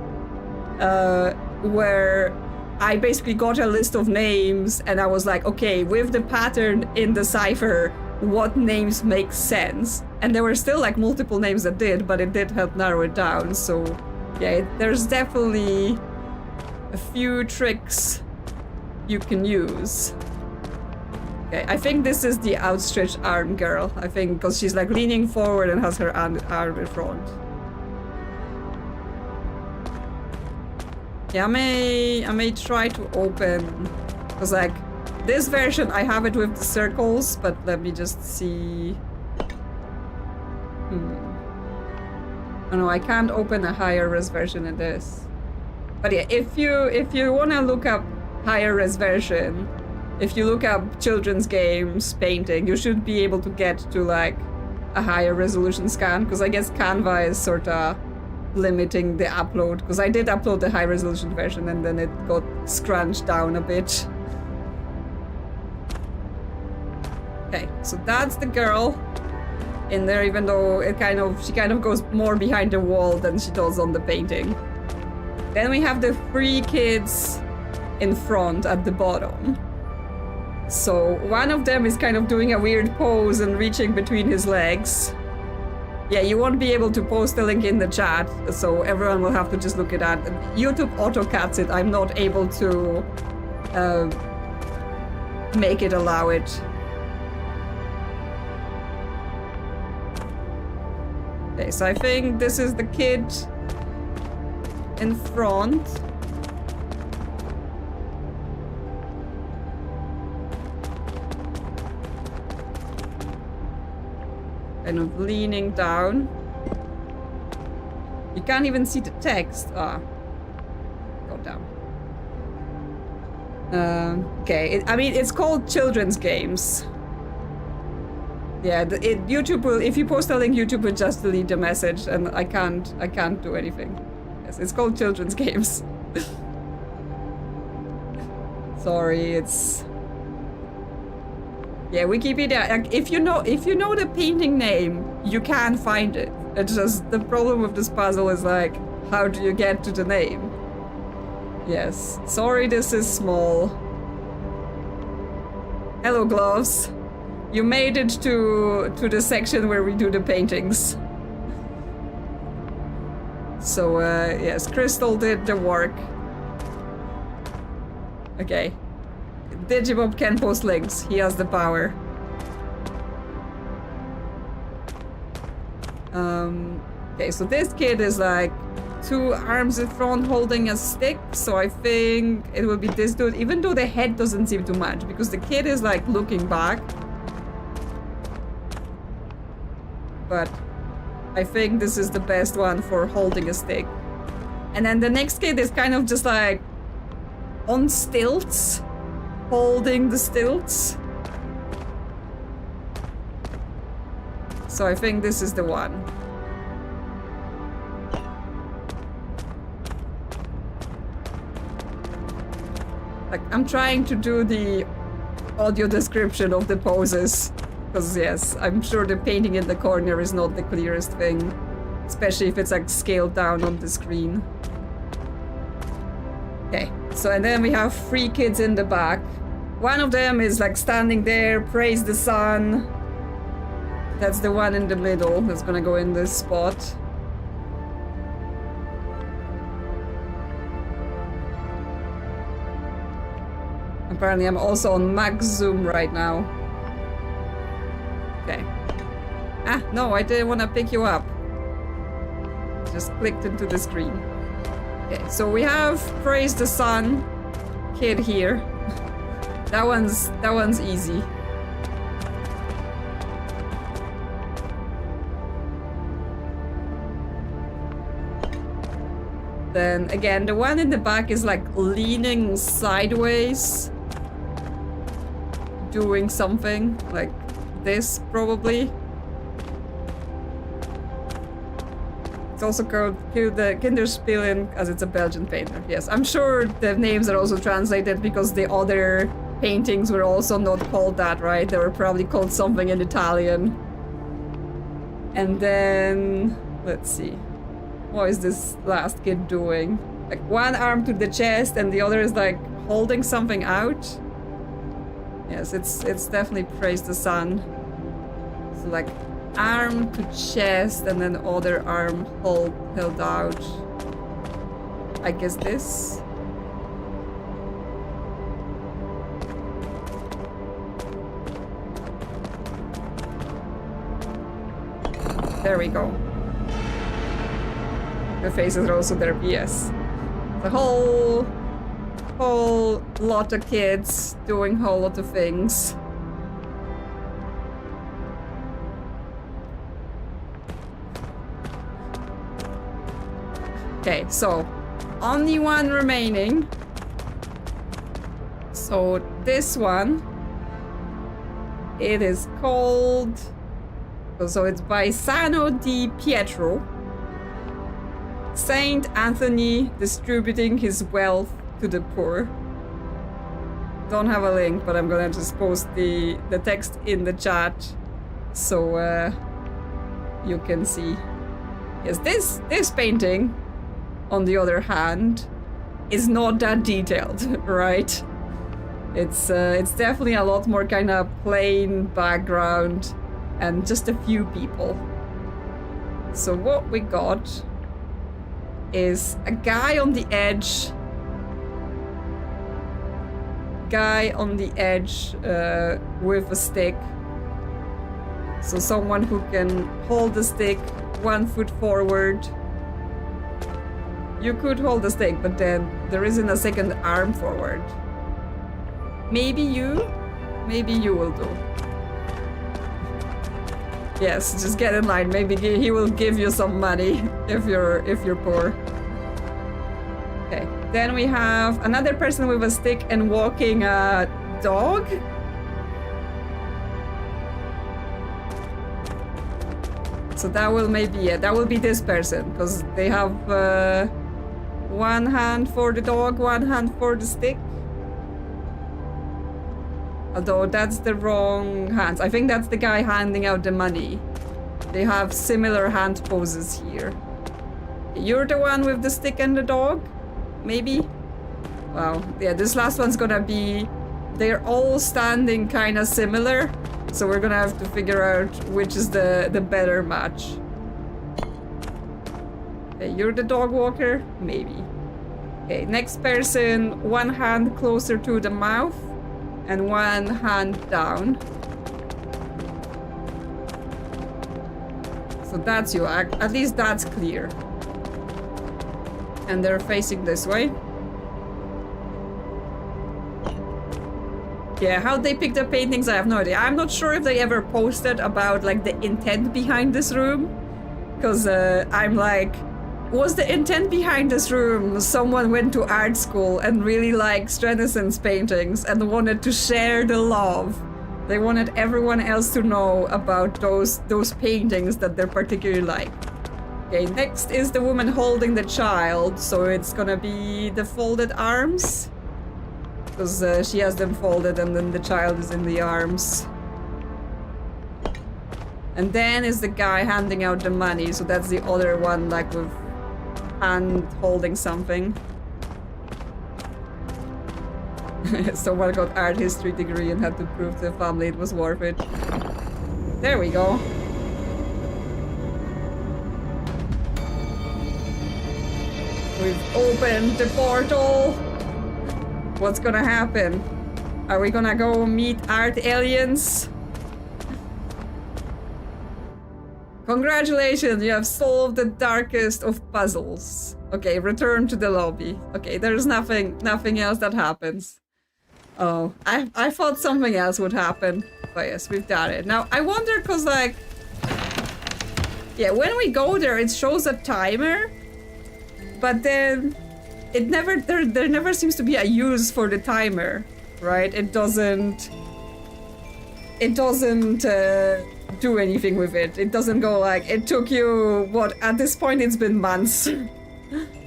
I basically got a list of names and I was like, okay, with the pattern in the cipher, what names make sense? And there were still like multiple names that did, but it did help narrow it down. So yeah, there's definitely a few tricks you can use. Okay, I think this is the outstretched arm girl. I think because she's like leaning forward and has her arm in front. Yeah, I may try to open, because like this version I have it with the circles, but let me just see. Oh no, I can't open a higher res version in this. But yeah, if you wanna look up higher res version, if you look up children's games painting, you should be able to get to like a higher resolution scan, because I guess Canva is sort of limiting the upload, because I did upload the high resolution version and then it got scrunched down a bit. Okay, so that's the girl in there, even though she kind of goes more behind the wall than she does on the painting. Then we have the three kids in front at the bottom. So one of them is kind of doing a weird pose and reaching between his legs. Yeah, you won't be able to post the link in the chat, so everyone will have to just look at that. YouTube auto-cuts it. I'm not able to make it allow it. Okay, so I think this is the kid in front. Kind of leaning down. You can't even see the text. Go down. Okay, I mean, it's called children's games. Yeah, YouTube will, if you post a link, YouTube will just delete the message, and I can't do anything. Yes, it's called children's games. Sorry, it's... Yeah, Wikipedia, like, if you know the painting name, you can find it. It's just, the problem with this puzzle is like, how do you get to the name? Yes, sorry this is small. Hello, Gloves. You made it to the section where we do the paintings. So, yes, Crystal did the work. Okay. Digibob can post links. He has the power. Okay, so this kid is like 2 arms in front holding a stick, so I think it will be this dude, even though the head doesn't seem to match, because the kid is like looking back. But I think this is the best one for holding a stick. And then the next kid is kind of just like on stilts, holding the stilts. So I think this is the one. Like, I'm trying to do the audio description of the poses. Because, yes, I'm sure the painting in the corner is not the clearest thing. Especially if it's, like, scaled down on the screen. Okay, so and then we have 3 kids in the back. One of them is, like, standing there, praise the sun. That's the one in the middle that's gonna go in this spot. Apparently I'm also on max zoom right now. Okay. Ah, no, I didn't want to pick you up. Just clicked into the screen. Okay, so we have Praise the Sun kid here. That one's easy. Then again, the one in the back is like leaning sideways, doing something like this probably. It's also called the Kinderspielen as it's a Belgian painter. Yes, I'm sure the names are also translated because the other paintings were also not called that, right? They were probably called something in Italian. And then, let's see. What is this last kid doing? Like one arm to the chest and the other is like holding something out. Yes, it's definitely Praise the Sun. So like arm to chest and then other arm held out. I guess this. There we go. The faces are also there, yes. The whole lot of kids doing whole lot of things. Okay, so only one remaining. So this one, it is called, so it's by Sano di Pietro. Saint Anthony distributing his wealth to the poor. Don't have a link, but I'm gonna just post the text in the chat so you can see. Yes, this painting, on the other hand, is not that detailed, right? It's definitely a lot more kind of plain background and just a few people. So what we got is a guy on the edge. With a stick. So someone who can hold the stick 1 foot forward. You could hold the stick, but then there isn't a second arm forward. Maybe you will do. Yes, just get in line. Maybe he will give you some money if you're poor. Okay. Then we have another person with a stick and walking a dog. So that will that will be this person because they have one hand for the dog, one hand for the stick. Although that's the wrong hands. I think that's the guy handing out the money. They have similar hand poses here. You're the one with the stick and the dog? Maybe? Wow. Yeah, this last one's gonna be... They're all standing kind of similar. So we're gonna have to figure out which is the better match. Okay, you're the dog walker? Maybe. Okay, next person, one hand closer to the mouth. And one hand down. So that's you. At least that's clear. And they're facing this way. Yeah, how they pick the paintings, I have no idea. I'm not sure if they ever posted about like the intent behind this room. Because I'm like, was the intent behind this room someone went to art school and really likes Renaissance paintings and wanted to share the love? They wanted everyone else to know about those paintings that they're particularly like. Okay, next is the woman holding the child, so it's gonna be the folded arms. Because she has them folded and then the child is in the arms. And then is the guy handing out the money, so that's the other one, like with hand holding something. Someone got art history degree and had to prove to the family it was worth it. There we go. We've opened the portal. What's gonna happen? Are we gonna go meet art aliens? Congratulations, you have solved the darkest of puzzles. Okay, return to the lobby. Okay, there's nothing else that happens. Oh, I thought something else would happen. But yes, we've done it. Now, I wonder, cause like... Yeah, when we go there, it shows a timer. But then... It never... There never seems to be a use for the timer. Right? It doesn't... It doesn't... do anything with it. It doesn't go like, it took you, what, at this point it's been months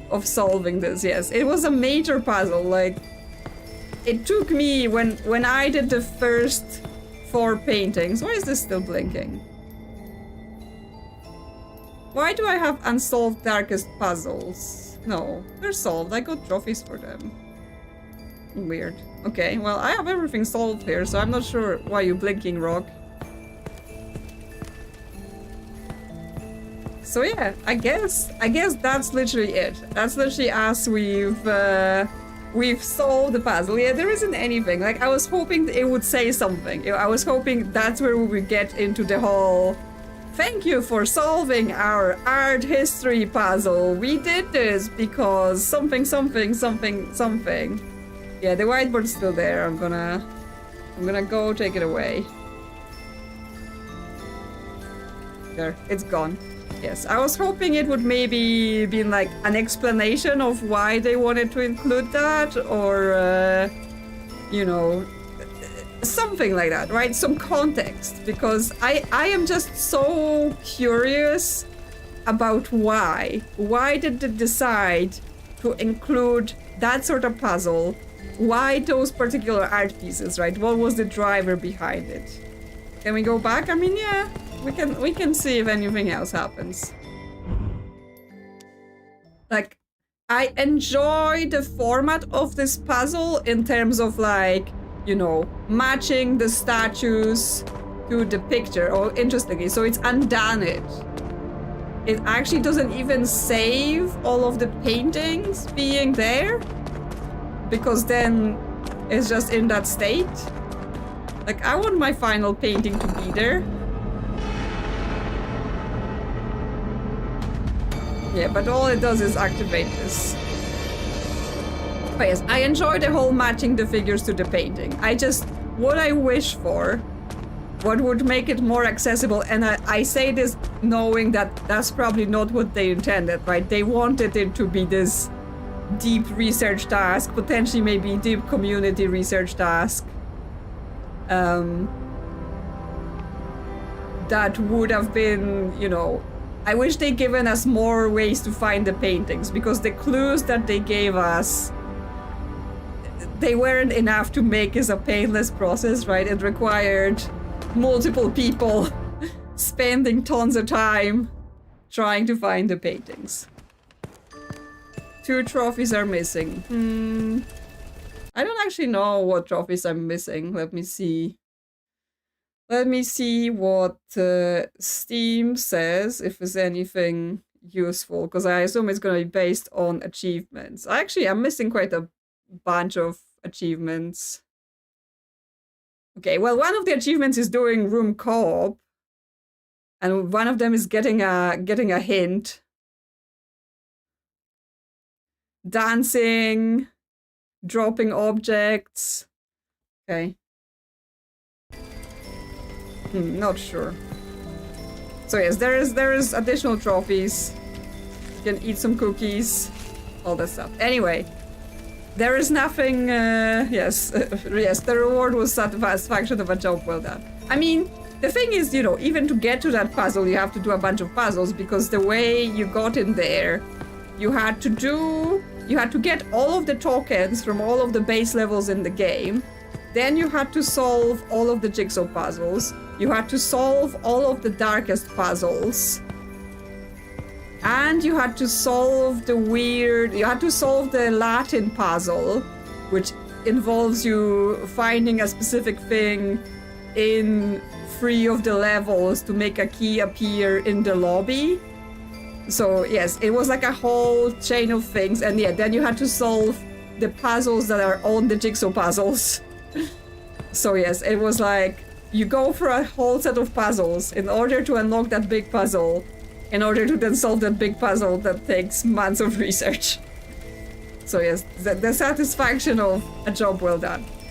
of solving this. Yes, it was a major puzzle. Like, it took me, when I did the first 4 paintings, why is this still blinking? Why do I have unsolved darkest puzzles? No, they're solved. I got trophies for them. Weird. Okay, well, I have everything solved here, so I'm not sure why you're blinking, Rock. So yeah, I guess that's literally it. That's literally us. We've solved the puzzle. Yeah, there isn't anything. Like, I was hoping it would say something. I was hoping that's where we would get into the whole, thank you for solving our art history puzzle. We did this because something. Yeah, the whiteboard's still there. I'm gonna go take it away. There, it's gone. Yes, I was hoping it would maybe be like an explanation of why they wanted to include that, or, you know, something like that, right? Some context, because I am just so curious about why. Why did they decide to include that sort of puzzle? Why those particular art pieces, right? What was the driver behind it? Can we go back? I mean, yeah. We can see if anything else happens. Like, I enjoy the format of this puzzle in terms of, like, you know, matching the statues to the picture. Oh, interestingly, so it's undone it. It actually doesn't even save all of the paintings being there, because then it's just in that state. Like, I want my final painting to be there. Yeah, but all it does is activate this. But yes, I enjoy the whole matching the figures to the painting. What I wish for, what would make it more accessible, and I say this knowing that that's probably not what they intended, right? They wanted it to be this deep research task, potentially maybe deep community research task. That would have been, you know, I wish they'd given us more ways to find the paintings, because the clues that they gave us, they weren't enough to make this a painless process, right? It required multiple people spending tons of time trying to find the paintings. 2 trophies are missing. I don't actually know what trophies I'm missing. Let me see. Let me see what Steam says, if there's anything useful, because I assume it's going to be based on achievements. Actually, I'm missing quite a bunch of achievements. Okay, well, one of the achievements is doing room co-op, and one of them is getting a hint. dancing, dropping objects. Okay. Not sure. So yes, there is additional trophies. You can eat some cookies, all that stuff. Anyway, there is nothing. Yes, yes. The reward was satisfaction of a job well done. I mean, the thing is, you know, even to get to that puzzle, you have to do a bunch of puzzles because the way you got in there, you had to get all of the tokens from all of the base levels in the game. Then you had to solve all of the jigsaw puzzles. You had to solve all of the darkest puzzles. And you had to solve the Latin puzzle, which involves you finding a specific thing in 3 of the levels to make a key appear in the lobby. So yes, it was like a whole chain of things. And yeah, then you had to solve the puzzles that are on the jigsaw puzzles. So yes, it was like you go for a whole set of puzzles in order to unlock that big puzzle, in order to then solve that big puzzle that takes months of research. So yes, the satisfaction of a job well done.